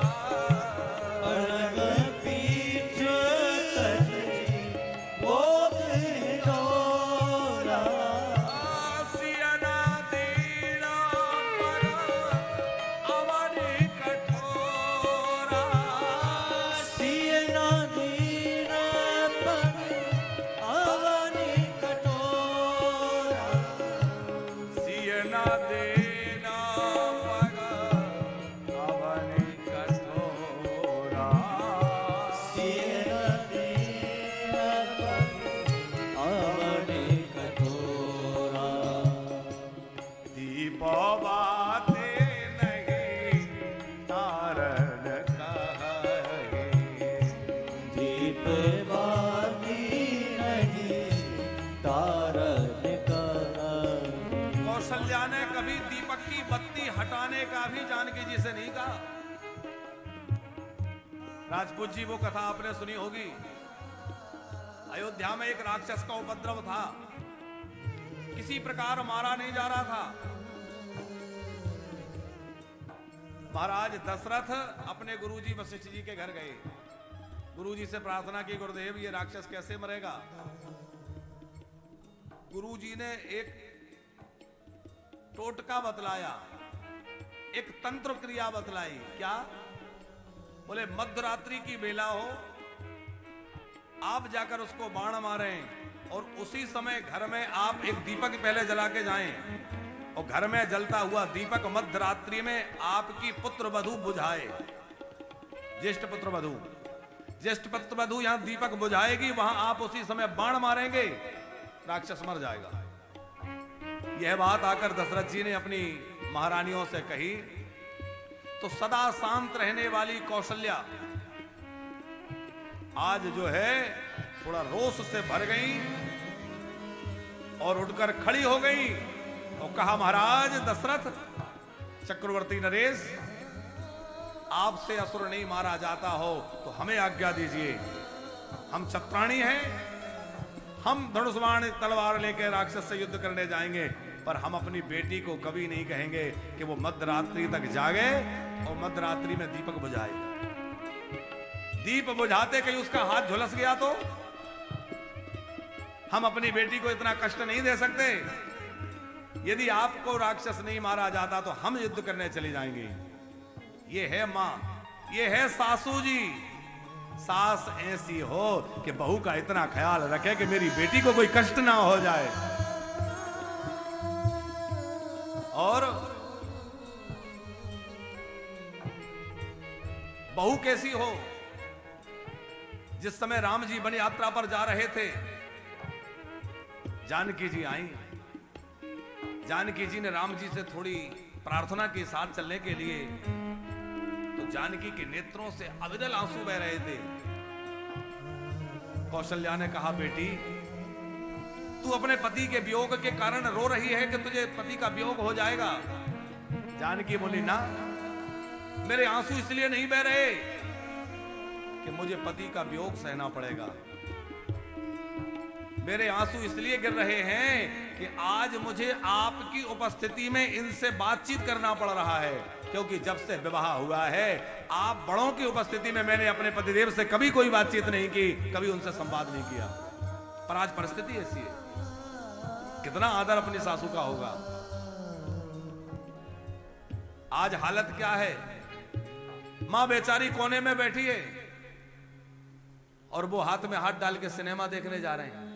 पलंग पीठ तजी गोद ही डोला, सियना दीना पर अवनी कठोरा, सियना दीना पर अवनी कठोरा, सियना देना पर अवनी कठोरा, सियना दीना पर अवनी कठोरा, दीप बाते नहीं तारण कहे, दीप बाती नहीं तारन कर। कौशल्या ने कभी दीपक की बत्ती हटाने का भी जानकी जी से नहीं कहा। राजपूत जी वो कथा आपने सुनी होगी, अयोध्या में एक राक्षस का उपद्रव था, किसी प्रकार मारा नहीं जा रहा था। महाराज दशरथ अपने गुरुजी वशिष्ठ जी के घर गए, गुरुजी से प्रार्थना की गुरुदेव ये राक्षस कैसे मरेगा। गुरुजी ने एक टोटका बतलाया, एक तंत्र क्रिया बतलाई। क्या? बोले मध्यरात्रि की बेला हो, आप जाकर उसको बाण मारें और उसी समय घर में आप एक दीपक पहले जला के जाएं और घर में जलता हुआ दीपक मध्यरात्रि में आपकी पुत्र वधू बुझाए। ज्येष्ठ पुत्र वधू, ज्येष्ठ पुत्र वधू यहां दीपक बुझाएगी, वहां आप उसी समय बाण मारेंगे, राक्षस मर जाएगा। यह बात आकर दशरथ जी ने अपनी महारानियों से कही तो सदा शांत रहने वाली कौशल्या आज जो है थोड़ा रोष से भर गई और उठकर खड़ी हो गई और कहा महाराज दशरथ, चक्रवर्ती नरेश, आपसे असुर नहीं मारा जाता हो तो हमें आज्ञा दीजिए। हम छत्राणी हैं, हम धनुष्बाण तलवार लेकर राक्षस से युद्ध करने जाएंगे, पर हम अपनी बेटी को कभी नहीं कहेंगे कि वो मध्यरात्रि तक जागे और मध्यरात्रि में दीपक बुझाए। दीप बुझाते कहीं उसका हाथ झुलस गया तो हम अपनी बेटी को इतना कष्ट नहीं दे सकते। यदि आपको राक्षस नहीं मारा जाता तो हम युद्ध करने चले जाएंगे। ये है मां, ये है सासू जी। सास ऐसी हो कि बहू का इतना ख्याल रखे कि मेरी बेटी को कोई कष्ट ना हो जाए। और बहू कैसी हो? जिस समय राम जी वन यात्रा पर जा रहे थे, जानकी जी आई। जानकी जी ने राम जी से थोड़ी प्रार्थना की साथ चलने के लिए, तो जानकी के नेत्रों से अविरल आंसू बह रहे थे। कौशल्या ने कहा, बेटी तू अपने पति के वियोग के कारण रो रही है कि तुझे पति का वियोग हो जाएगा। जानकी बोली, ना, मेरे आंसू इसलिए नहीं बह रहे कि मुझे पति का वियोग सहना पड़ेगा। मेरे आंसू इसलिए गिर रहे हैं कि आज मुझे आपकी उपस्थिति में इनसे बातचीत करना पड़ रहा है, क्योंकि जब से विवाह हुआ है आप बड़ों की उपस्थिति में मैंने अपने पतिदेव से कभी कोई बातचीत नहीं की, कभी उनसे संवाद नहीं किया। पर आज परिस्थिति ऐसी है, कितना आदर अपनी सासू का होगा। आज हालत क्या है, मां बेचारी कोने में बैठी है और वो हाथ में हाथ डाल के सिनेमा देखने जा रहे हैं।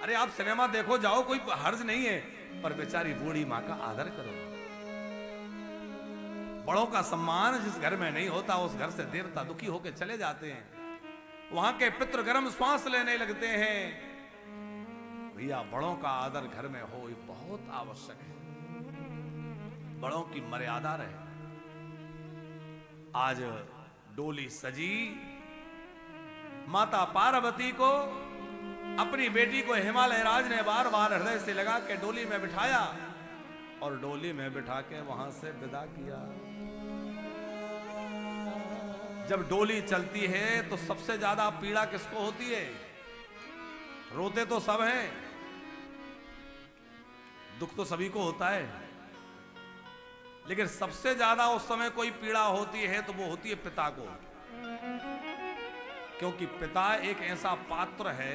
अरे आप सिनेमा देखो जाओ, कोई हर्ज नहीं है, पर बेचारी बूढ़ी मां का आदर करो। बड़ों का सम्मान जिस घर में नहीं होता उस घर से देवता दुखी होकर चले जाते हैं, वहां के पितृ गर्म श्वास लेने लगते हैं। भैया बड़ों का आदर घर में हो ये बहुत आवश्यक है, बड़ों की मर्यादा रहे। आज डोली सजी, माता पार्वती को अपनी बेटी को हिमालय राज ने बार बार हृदय से लगा के डोली में बिठाया और डोली में बिठा के वहां से विदा किया। जब डोली चलती है तो सबसे ज्यादा पीड़ा किसको होती है? रोते तो सब हैं, दुख तो सभी को होता है, लेकिन सबसे ज्यादा उस समय कोई पीड़ा होती है तो वो होती है पिता को, क्योंकि पिता एक ऐसा पात्र है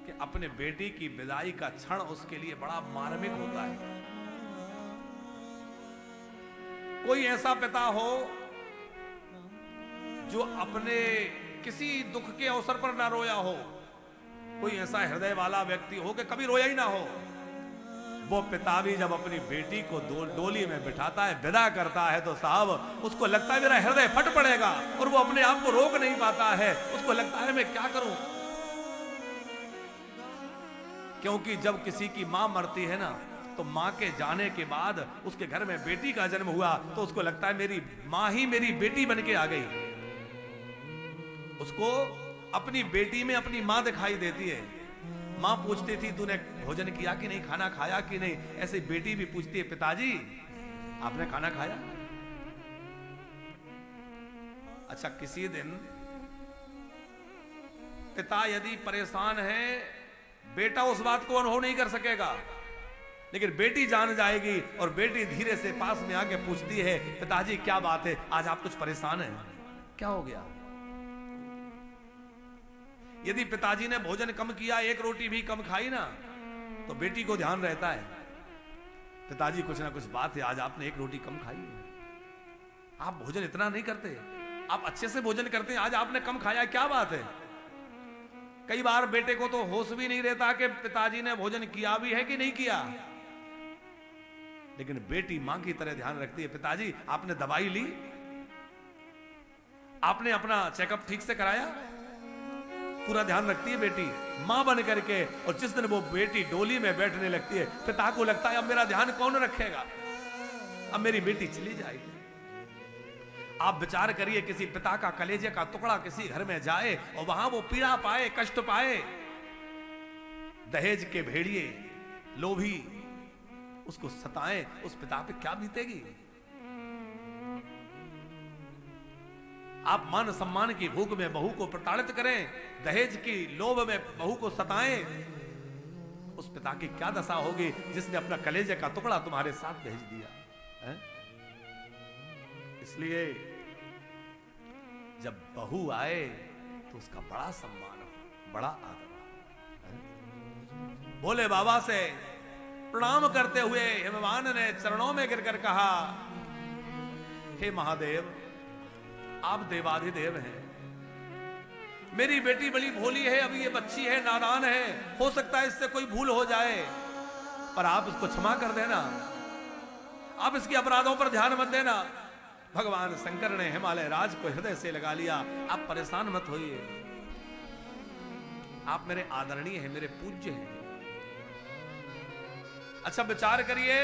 कि अपने बेटी की विदाई का क्षण उसके लिए बड़ा मार्मिक होता है। कोई ऐसा पिता हो जो अपने किसी दुख के अवसर पर ना रोया हो, कोई ऐसा हृदय वाला व्यक्ति हो कि कभी रोया ही ना हो, वो पिता भी जब अपनी बेटी को डोली में बिठाता है, विदा करता है, तो साहब उसको लगता है मेरा हृदय फट पड़ेगा, और वो अपने आप को रोक नहीं पाता है। उसको लगता है मैं क्या करूं, क्योंकि जब किसी की मां मरती है ना, तो मां के जाने के बाद उसके घर में बेटी का जन्म हुआ तो उसको लगता है मेरी मां ही मेरी बेटी बन के आ गई। उसको अपनी बेटी में अपनी मां दिखाई देती है। मां पूछती थी तूने भोजन किया कि नहीं, खाना खाया कि नहीं, ऐसे बेटी भी पूछती है पिताजी आपने खाना खाया। अच्छा, किसी दिन पिता यदि परेशान है, बेटा उस बात को अनुभव नहीं कर सकेगा, लेकिन बेटी जान जाएगी और बेटी धीरे से पास में आके पूछती है पिताजी क्या बात है, आज आप कुछ परेशान हैं, क्या हो गया। यदि पिताजी ने भोजन कम किया, एक रोटी भी कम खाई ना, तो बेटी को ध्यान रहता है पिताजी कुछ ना कुछ बात है, आज आपने एक रोटी कम खाई है, आप भोजन इतना नहीं करते, आप अच्छे से भोजन करते हैं, आज आपने कम खाया, क्या बात है। कई बार बेटे को तो होश भी नहीं रहता कि पिताजी ने भोजन किया भी है कि नहीं किया, लेकिन बेटी मां की तरह ध्यान रखती है पिताजी आपने दवाई ली, आपने अपना चेकअप ठीक से कराया, पूरा ध्यान रखती है बेटी मां बन करके। और जिस दिन वो बेटी डोली में बैठने लगती है, पिता को लगता है अब मेरा ध्यान कौन रखेगा, अब मेरी बेटी चली जाएगी। आप विचार करिए, किसी पिता का कलेजे का टुकड़ा किसी घर में जाए और वहां वो पीड़ा पाए, कष्ट पाए, दहेज के भेड़िए लोभी उसको सताएं, उस पिता पे क्या बीतेगी। आप मान सम्मान की भूख में बहू को प्रताड़ित करें, दहेज की लोभ में बहू को सताएं, उस पिता की क्या दशा होगी जिसने अपना कलेजे का टुकड़ा तुम्हारे साथ भेज दिया है? इसलिए जब बहू आए तो उसका बड़ा सम्मान हो, बड़ा आदर हो। भोले बाबा से प्रणाम करते हुए हिमवान ने चरणों में गिरकर कहा, हे महादेव आप देवाधिदेव हैं, मेरी बेटी बड़ी भोली है, अभी ये बच्ची है, नादान है, हो सकता है इससे कोई भूल हो जाए, पर आप इसको क्षमा कर देना, आप इसके अपराधों पर ध्यान मत देना, भगवान शंकर ने हिमालय राज को हृदय से लगा लिया। आप परेशान मत होइए, आप मेरे आदरणीय हैं, मेरे पूज्य हैं। अच्छा विचार करिए,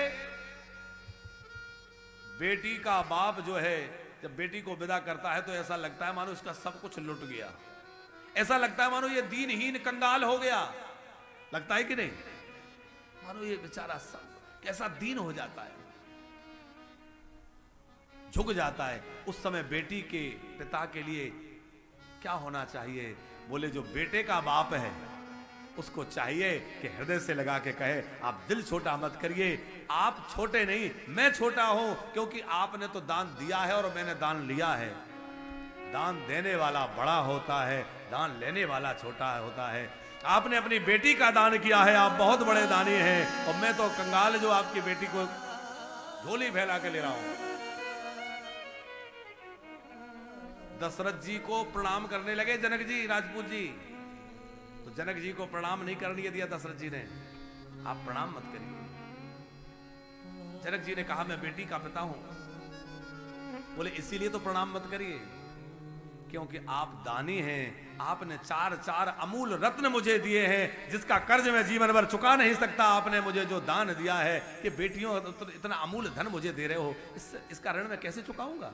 बेटी का बाप जो है जब बेटी को विदा करता है तो ऐसा लगता है मानो उसका सब कुछ लुट गया, ऐसा लगता है मानो ये दीनहीन कंगाल हो गया, लगता है कि नहीं? मानो ये बेचारा सब कैसा दीन हो जाता है, झुक जाता है। उस समय बेटी के पिता के लिए क्या होना चाहिए? बोले जो बेटे का बाप है उसको चाहिए कि हृदय से लगा के कहे आप दिल छोटा मत करिए, आप छोटे नहीं मैं छोटा हूं, क्योंकि आपने तो दान दिया है और मैंने दान लिया है। दान देने वाला बड़ा होता है, दान लेने वाला छोटा होता है। आपने अपनी बेटी का दान किया है, आप बहुत बड़े दानी हैं, और मैं तो कंगाल जो आपकी बेटी को झोली फैला के ले रहा हूं। दशरथ जी को प्रणाम करने लगे जनक जी, राजपूत जी, तो जनक जी को प्रणाम नहीं करने दिया दशरथ जी ने, आप प्रणाम मत करिए। जनक जी ने कहा मैं बेटी का पिता हूं, बोले इसीलिए तो प्रणाम मत करिए, क्योंकि आप दानी हैं, आपने 4 अमूल रत्न मुझे दिए हैं जिसका कर्ज मैं जीवन भर चुका नहीं सकता। आपने मुझे जो दान दिया है कि बेटियों इतना अमूल धन मुझे दे रहे हो, इसका ऋण मैं कैसे चुकाऊंगा?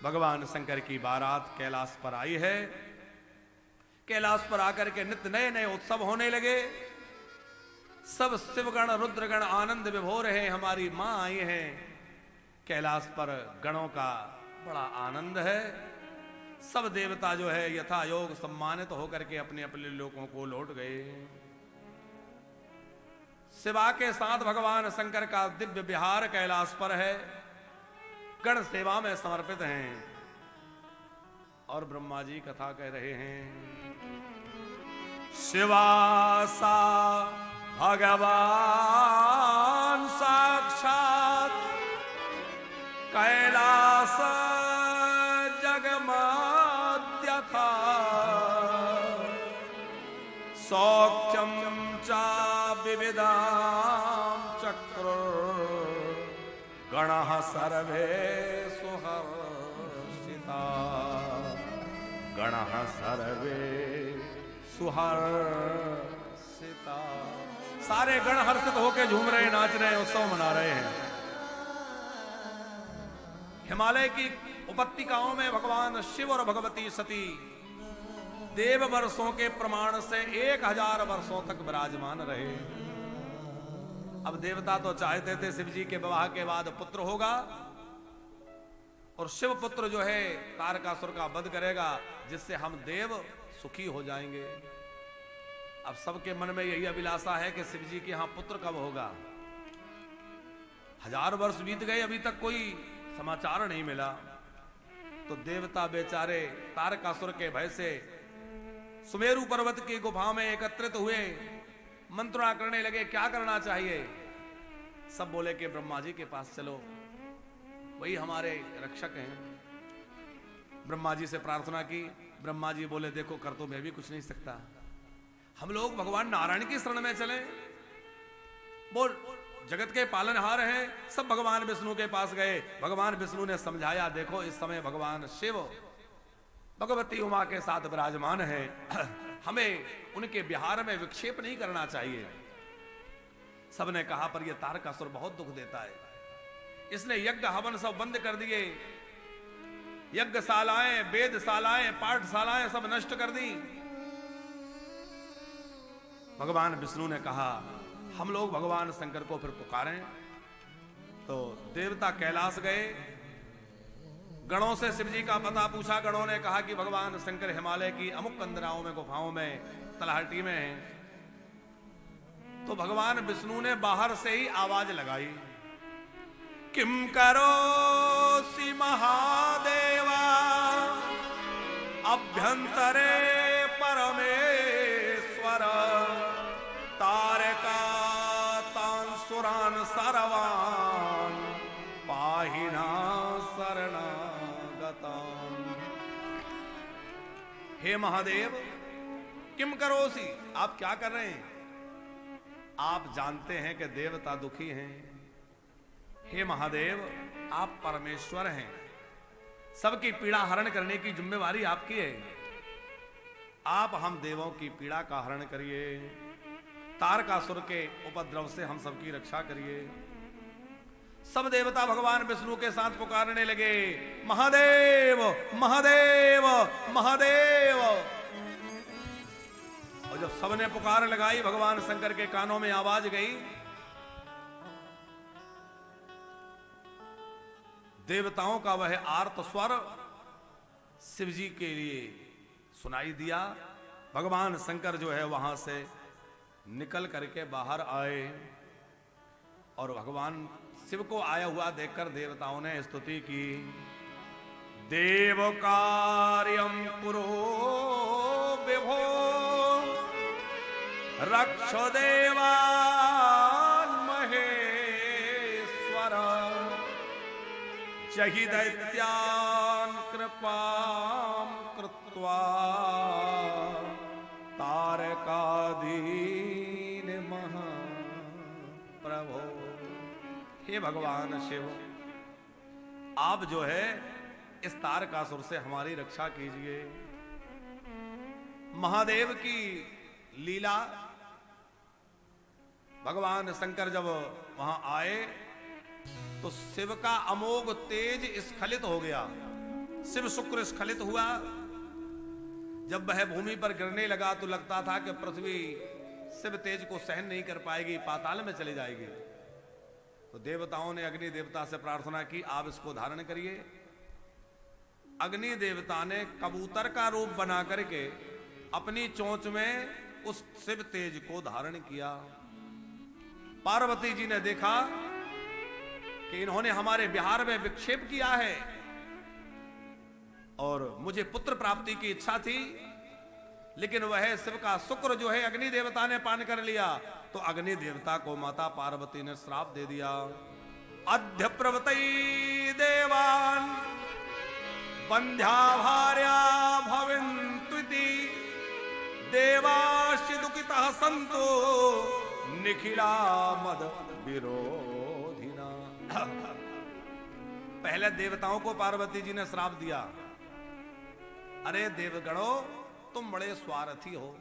भगवान शंकर की बारात कैलाश पर आई है। कैलाश पर आकर के नित्य नए नए उत्सव होने लगे। सब शिवगण रुद्रगण आनंद विभोर है, हमारी मां आई हैं। कैलाश पर गणों का बड़ा आनंद है। सब देवता जो है यथा योग सम्मानित होकर के अपने अपने लोगों को लौट गए। शिवा के साथ भगवान शंकर का दिव्य विहार कैलाश पर है, गण सेवा में समर्पित हैं। और ब्रह्मा जी कथा कह रहे हैं, शिवासा भगवान साक्षात कैलास जगमाद्य था, सौख्यम चा विविधाम चक्र गणः सर्वे सुहर्षिता, गणः सर्वे सुहर्षिता। सारे गण हर्षित होकर झूम रहे, नाच रहे, उत्सव मना रहे हैं। हिमालय की उपत्यकाओं में भगवान शिव और भगवती सती देव वर्षों के प्रमाण से 1000 वर्षों तक विराजमान रहे। अब देवता तो चाहते थे शिव जी के विवाह के बाद पुत्र होगा, और शिव पुत्र जो है तारकासुर का वध करेगा, जिससे हम देव सुखी हो जाएंगे। अब सबके मन में यही अभिलाषा है कि शिव जी के यहां पुत्र कब होगा। 1000 वर्ष बीत गए, अभी तक कोई समाचार नहीं मिला। तो देवता बेचारे तारकासुर के भय से सुमेरु पर्वत की गुफा में एकत्रित हुए, मंत्रणा करने लगे क्या करना चाहिए। सब बोले कि ब्रह्मा जी के पास चलो, वही हमारे रक्षक हैं। ब्रह्मा जी से प्रार्थना की। ब्रह्मा जी बोले देखो कर तो मैं भी कुछ नहीं सकता, हम लोग भगवान नारायण की शरण में चले, वो जगत के पालनहार हैं। सब भगवान विष्णु के पास गए। भगवान विष्णु ने समझाया देखो इस समय भगवान शिव भगवती उमा के साथ विराजमान है, हमें उनके विहार में विक्षेप नहीं करना चाहिए। सबने कहा पर यह तारकासुर बहुत दुख देता है, इसने यज्ञ हवन सब बंद कर दिए, यज्ञशालाएं, वेदशालाएं, पाठशालाएं सब नष्ट कर दी। भगवान विष्णु ने कहा हम लोग भगवान शंकर को फिर पुकारें। तो देवता कैलाश गए, गणों से शिव जी का पता पूछा। गणों ने कहा कि भगवान शंकर हिमालय की अमुक कंदराओं में, गुफाओं में, तलहटी में हैं। तो भगवान विष्णु ने बाहर से ही आवाज लगाई, किम करोसि महादेवा अभ्यंतरे परमेश्वर, तारका तांसुरान सर्वान पाहिना शरणागतान। हे महादेव किम करोसि, आप क्या कर रहे हैं? आप जानते हैं कि देवता दुखी हैं, हे महादेव, आप परमेश्वर हैं, सबकी पीड़ा हरण करने की जिम्मेवारी आपकी है। आप हम देवों की पीड़ा का हरण करिए, तारकासुर के उपद्रव से हम सबकी रक्षा करिए। सब देवता भगवान विष्णु के साथ पुकारने लगे, महादेव महादेव महादेव। और जब सबने पुकार लगाई, भगवान शंकर के कानों में आवाज गई, देवताओं का वह आर्त स्वर शिव जी के लिए सुनाई दिया। भगवान शंकर जो है वहां से निकल करके बाहर आए और भगवान शिव को आया हुआ देखकर देवताओं ने स्तुति की। देव कार्यम पुरो विभो रक्ष देवान महेश्वर जहि दैत्यान कृपाम कृत्वा तारकादीन महाप्रभो। हे भगवान शिव, आप जो है इस तारकासुर से हमारी रक्षा कीजिए। महादेव की लीला, भगवान शंकर जब वहां आए तो शिव का अमोघ तेज स्खलित हो गया। शिव शुक्र स्खलित हुआ। जब वह भूमि पर गिरने लगा तो लगता था कि पृथ्वी शिव तेज को सहन नहीं कर पाएगी, पाताल में चली जाएगी। तो देवताओं ने अग्नि देवता से प्रार्थना की, आप इसको धारण करिए। अग्नि देवता ने कबूतर का रूप बना करके अपनी चोंच में उस शिव तेज को धारण किया। पार्वती जी ने देखा कि इन्होंने हमारे बिहार में विक्षेप किया है और मुझे पुत्र प्राप्ति की इच्छा थी, लेकिन वह शिव का शुक्र जो है अग्नि देवता ने पान कर लिया। तो अग्नि देवता को माता पार्वती ने श्राप दे दिया। अध्य प्रवतई देवान बंध्या भार्या भविन्त्विति देवाश्च दुःखितः सन्तो निखिला मद विरोधिना। पहले देवताओं को पार्वती जी ने श्राप दिया, अरे देवगणों, तुम बड़े स्वार्थी हो,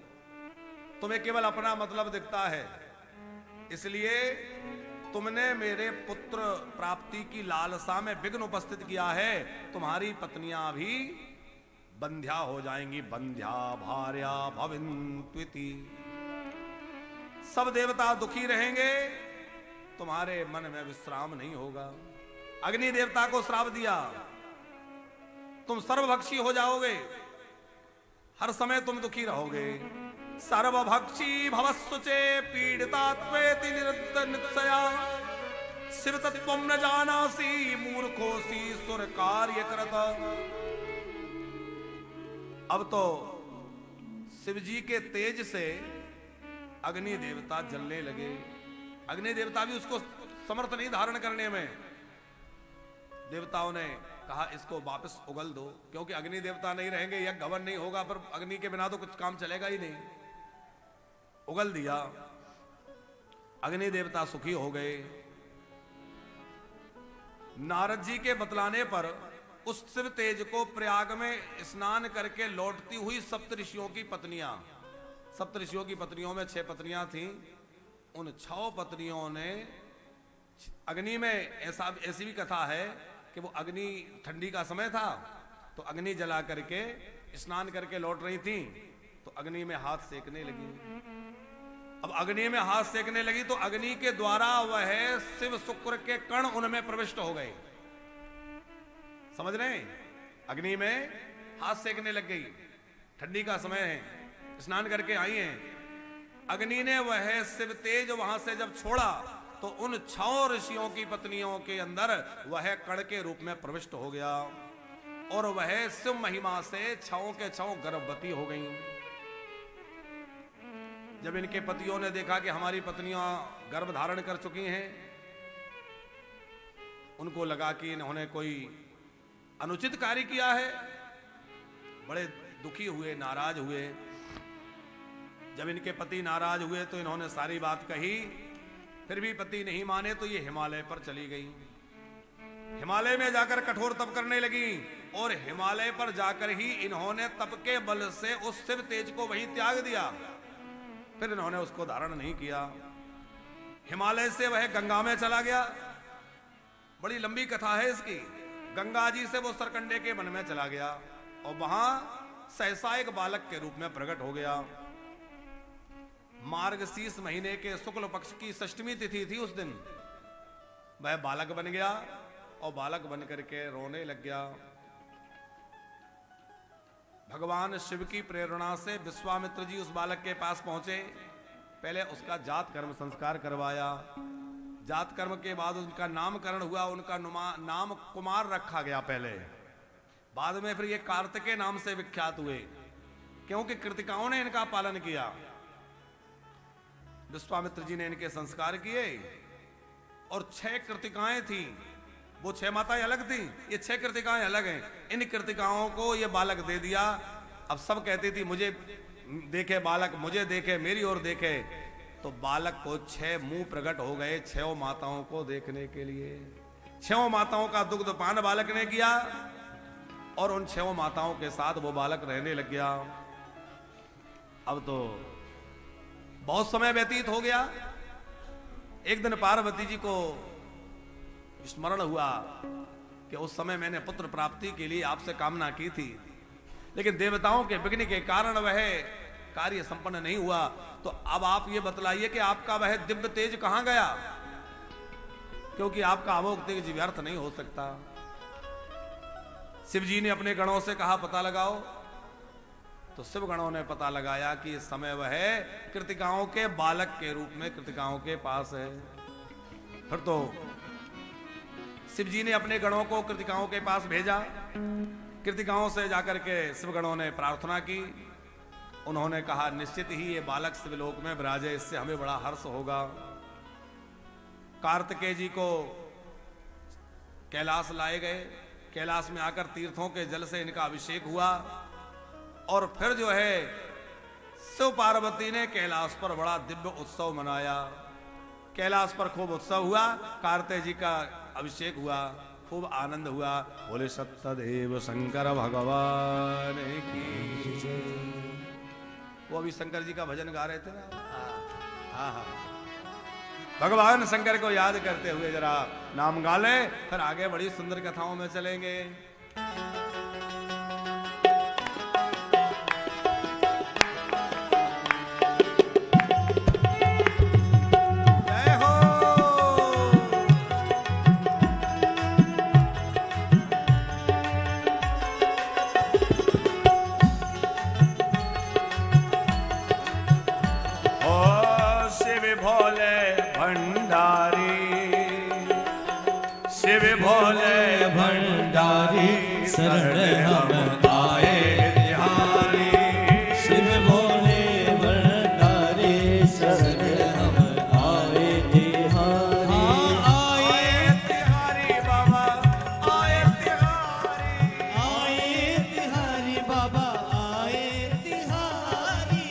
तुम्हें केवल अपना मतलब दिखता है, इसलिए तुमने मेरे पुत्र प्राप्ति की लालसा में विघ्न उपस्थित किया है। तुम्हारी पत्नियां भी बंध्या हो जाएंगी। बंध्या भार्या भविन्त्विति। सब देवता दुखी रहेंगे, तुम्हारे मन में विश्राम नहीं होगा। अग्नि देवता को श्राप दिया, तुम सर्वभक्षी हो जाओगे, हर समय तुम दुखी रहोगे। सर्वभक्षी भवस्सुचे पीड़ितात्वेति निरुद्धनित्सया शिव तत्त्वं न जानासि मूर्खोऽसि सुर कार्य करत। अब तो शिव जी के तेज से अग्नि देवता जलने लगे। अग्नि देवता भी उसको समर्थ नहीं धारण करने में। देवताओं ने कहा इसको वापस उगल दो, क्योंकि अग्नि देवता नहीं रहेंगे, यज्ञ हवन नहीं होगा, पर अग्नि के बिना तो कुछ काम चलेगा ही नहीं। उगल दिया, अग्नि देवता सुखी हो गए। नारद जी के बतलाने पर उस शिव तेज को प्रयाग में स्नान करके लौटती हुई सप्तऋषियों की पत्नियां, सप्तऋषियों की पत्नियों में 6 पत्नियां थीं, उन 6 पत्नियों ने अग्नि में, ऐसी भी कथा है कि वो अग्नि, ठंडी का समय था तो अग्नि जला करके स्नान करके लौट रही थी, तो अग्नि में हाथ सेकने लगी। अब अग्नि में हाथ सेकने लगी तो अग्नि के द्वारा वह शिव शुक्र के कण उनमें प्रविष्ट हो गए। समझ रहे हैं? अग्नि में हाथ सेकने लग गई, ठंडी का समय है, स्नान करके आई हैं। अग्नि ने वह शिव तेज वहां से जब छोड़ा तो उन 6 ऋषियों की पत्नियों के अंदर वह कण के रूप में प्रविष्ट हो गया और वह शिव महिमा से 6 के 6 गर्भवती हो गईं। जब इनके पतियों ने देखा कि हमारी पत्नियां गर्भ धारण कर चुकी हैं, उनको लगा कि इन्होंने कोई अनुचित कार्य किया है, बड़े दुखी हुए, नाराज हुए। जब इनके पति नाराज हुए तो इन्होंने सारी बात कही, फिर भी पति नहीं माने तो ये हिमालय पर चली गई। हिमालय में जाकर कठोर तप करने लगी और हिमालय पर जाकर ही इन्होंने तप के बल से उस शिव तेज को वहीं त्याग दिया, फिर इन्होंने उसको धारण नहीं किया। हिमालय से वह गंगा में चला गया। बड़ी लंबी कथा है इसकी। गंगा जी से वो सरकंडे के वन में चला गया और वहां सहसा एक बालक के रूप में प्रकट हो गया। मार्गशीर्ष महीने के शुक्ल पक्ष की षष्ठमी तिथि थी। उस दिन वह बालक बन गया और बालक बन करके रोने लग गया। भगवान शिव की प्रेरणा से विश्वामित्र जी उस बालक के पास पहुंचे। पहले उसका जात कर्म संस्कार करवाया। जात कर्म के बाद उनका नामकरण हुआ। उनका नाम कुमार रखा गया पहले। बाद में फिर ये कार्तिकेय नाम से विख्यात हुए, क्योंकि कृतिकाओं ने इनका पालन किया। विश्वामित्र जी ने इनके संस्कार किए और 6 कृतिकाएं थी। वो 6 माताएं अलग थी, ये 6 कृतिकाएं अलग हैं। इन कृतिकाओं को ये बालक दे दिया। अब सब कहती थी मुझे देखे बालक, मुझे देखे, मेरी ओर देखे। तो बालक को 6 मुंह प्रकट हो गए 6 माताओं को देखने के लिए। 6 माताओं का दुग्ध पान बालक ने किया और उन 6 माताओं के साथ वो बालक रहने लग गया। अब तो बहुत समय व्यतीत हो गया। एक दिन पार्वती जी को स्मरण हुआ कि उस समय मैंने पुत्र प्राप्ति के लिए आपसे कामना की थी, लेकिन देवताओं के विघ्न के कारण वह कार्य संपन्न नहीं हुआ। तो अब आप ये बतलाइए कि आपका वह दिव्य तेज कहां गया, क्योंकि आपका अमोघ तेज व्यर्थ नहीं हो सकता। शिव जी ने अपने गणों से कहा पता लगाओ। तो शिव गणों ने पता लगाया कि इस समय वह कृतिकाओं के बालक के रूप में कृतिकाओं के पास है। फिर तो शिव जी ने अपने गणों को कृतिकाओं के पास भेजा। कृतिकाओं से जाकर के शिव गणों ने प्रार्थना की। उन्होंने कहा निश्चित ही ये बालक शिवलोक में विराजे, इससे हमें बड़ा हर्ष होगा। कार्तिकेय जी को कैलाश लाए गए। कैलाश में आकर तीर्थों के जल से इनका अभिषेक हुआ और फिर जो है शिव पार्वती ने कैलाश पर बड़ा दिव्य उत्सव मनाया। कैलाश पर खूब उत्सव हुआ। कार्तिकेय जी का अभिषेक हुआ, खूब आनंद हुआ। बोले सत्यदेव शंकर भगवान की जय। वो अभी शंकर जी का भजन गा रहे थे ना। हाँ, भगवान शंकर को याद करते हुए जरा नाम गा ले, फिर आगे बड़ी सुंदर कथाओं में चलेंगे। शिव भोले भंडारी शरण हम आए तिहारी। शिव भोले भंडारी शरण हम आए तिहारी। आए तिहारी बाबा आए तिहारी। आए तिहारी बाबा आए तिहारी।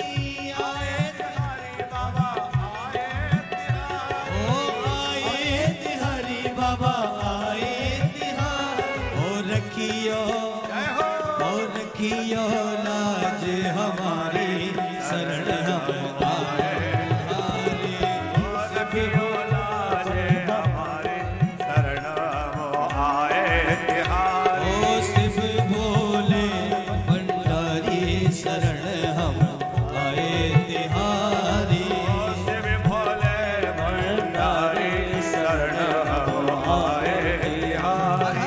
आए तिहारी बाबा आए तिहारी। ओ आए तिहारी बाबा रखियो लाज हमारी शरण हम आए तिहारी। रखियो लाज हमारी शरण हम आए तिहारी। ओ शिव भोले भंडारी शरण हम आए तिहारी। शिव भोले भंडारी शरण हम आए तिहारी।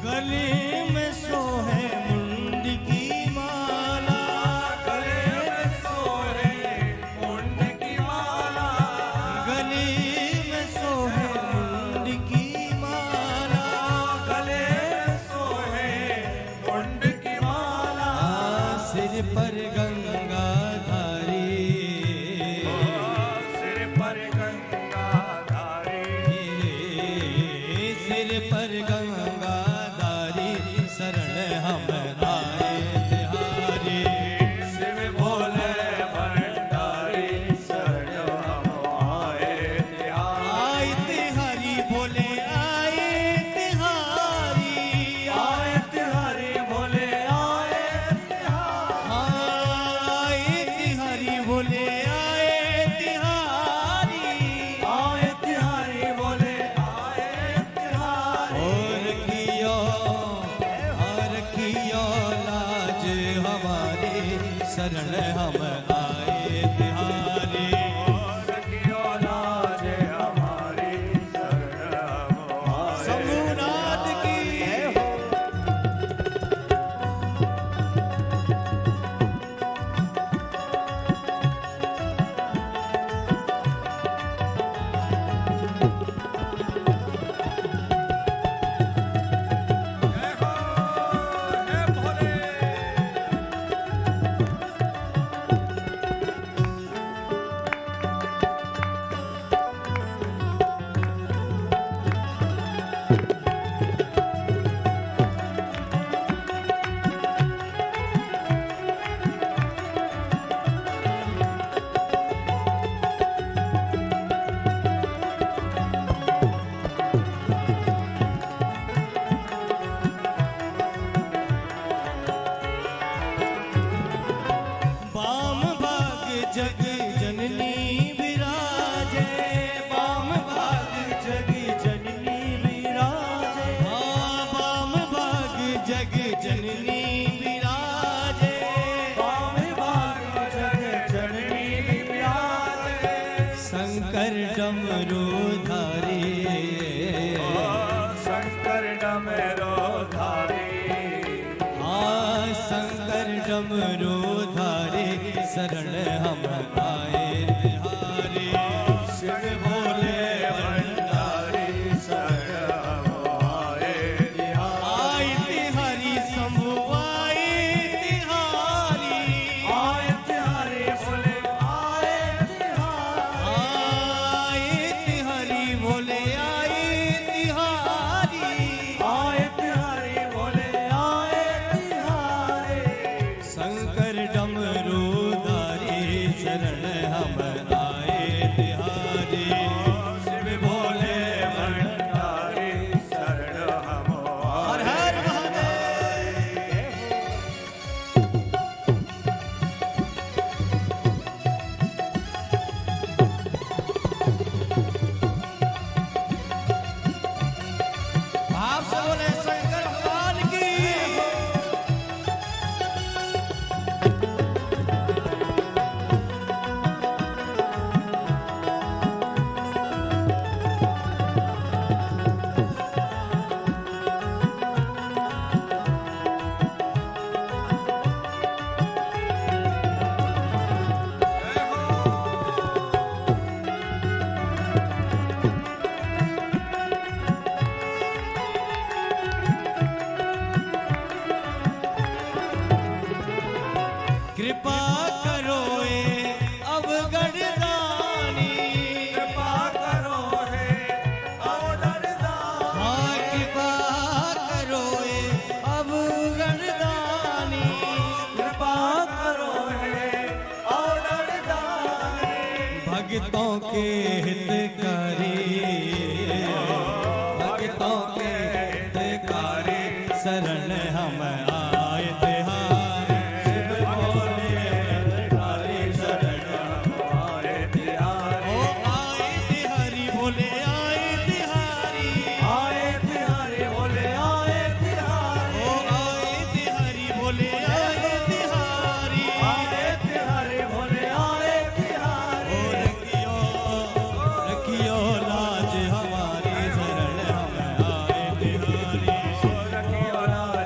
गली में सोहे मुंड की गंगाधारी शरण हम आए तिहारी। शिव भोले भंडारी शरण हम आए तिहारी। आए तिहारी भोले आए तिहारी। आए तिहारी भोले आए तिहारी। आए तिहारी भोले आए तिहारी। आए तिहारी भोले आए तिहारी। और कियो लाज हमारी शरण हम आए तिहारी। रखियो लाज हमारी शरण हम आए। शंभुनाथ की जय हो हे भोले। वाम भाग जग जननी विराजे। वाम भाग जग जननी विराजे। वाम भाग जग जननी विराजे। वाम भाग जग जननी विराजे। शंकर डमरू धारी। शंकर डमरो धारी। शंकर डमरू धारी शरण हम आए तिहारी। शिव भोले भंडारी शरण हम आए तिहारी। आए तिहारी शंभु आए तिहारी। आए तिहारी भोले आए तिहारी। आए तिहारी भोले आए तिहारी। आए तिहारी भोले आए तिहारी। शंकर डमरू धारी शरण हम आए तिहारी। शिव भोले भंडारी शरण हम हर आए। हर महादेव। भाव से बोले शंकर भगवान की। कृपा करो ए अवगढ़ दानी। कृपा करो हे अवधर दानी। हाँ कृपा करो ए अवगढ़ दानी। कृपा करो हे अवधर दानी। भक्तों के हितकारी। भक्तों के हितकारी शरण हम आए तिहारी। शिव भोले भंडारी शरण हम आए तिहारी। ओ आए तिहारी भोले आए तिहारी। आए तिहारी भोले आए तिहारी। ओ आए तिहारी भोले आए तिहारी। आए तिहारी भोले आए तिहारी। ओ रखियो लाज हमारी शरण हम आए तिहारी। रखियो लाज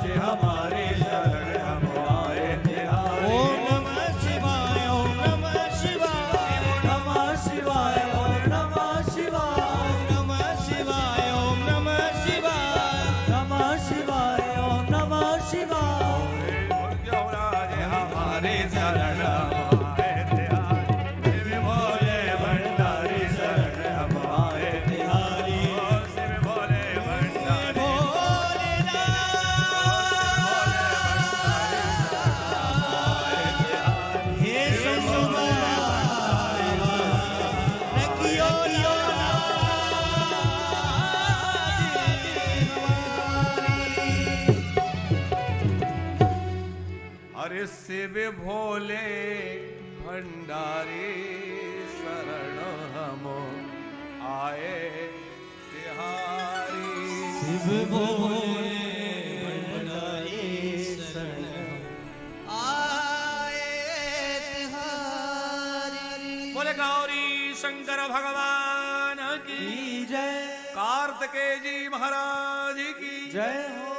अरे शिव भोले भंडारी शरण हम आए तिहारी। शिव भोले भंडारी शरण आए तिहारी। बोले गौरी शंकर भगवान की की जय, कार्तिकेय जी महाराज की जय हो।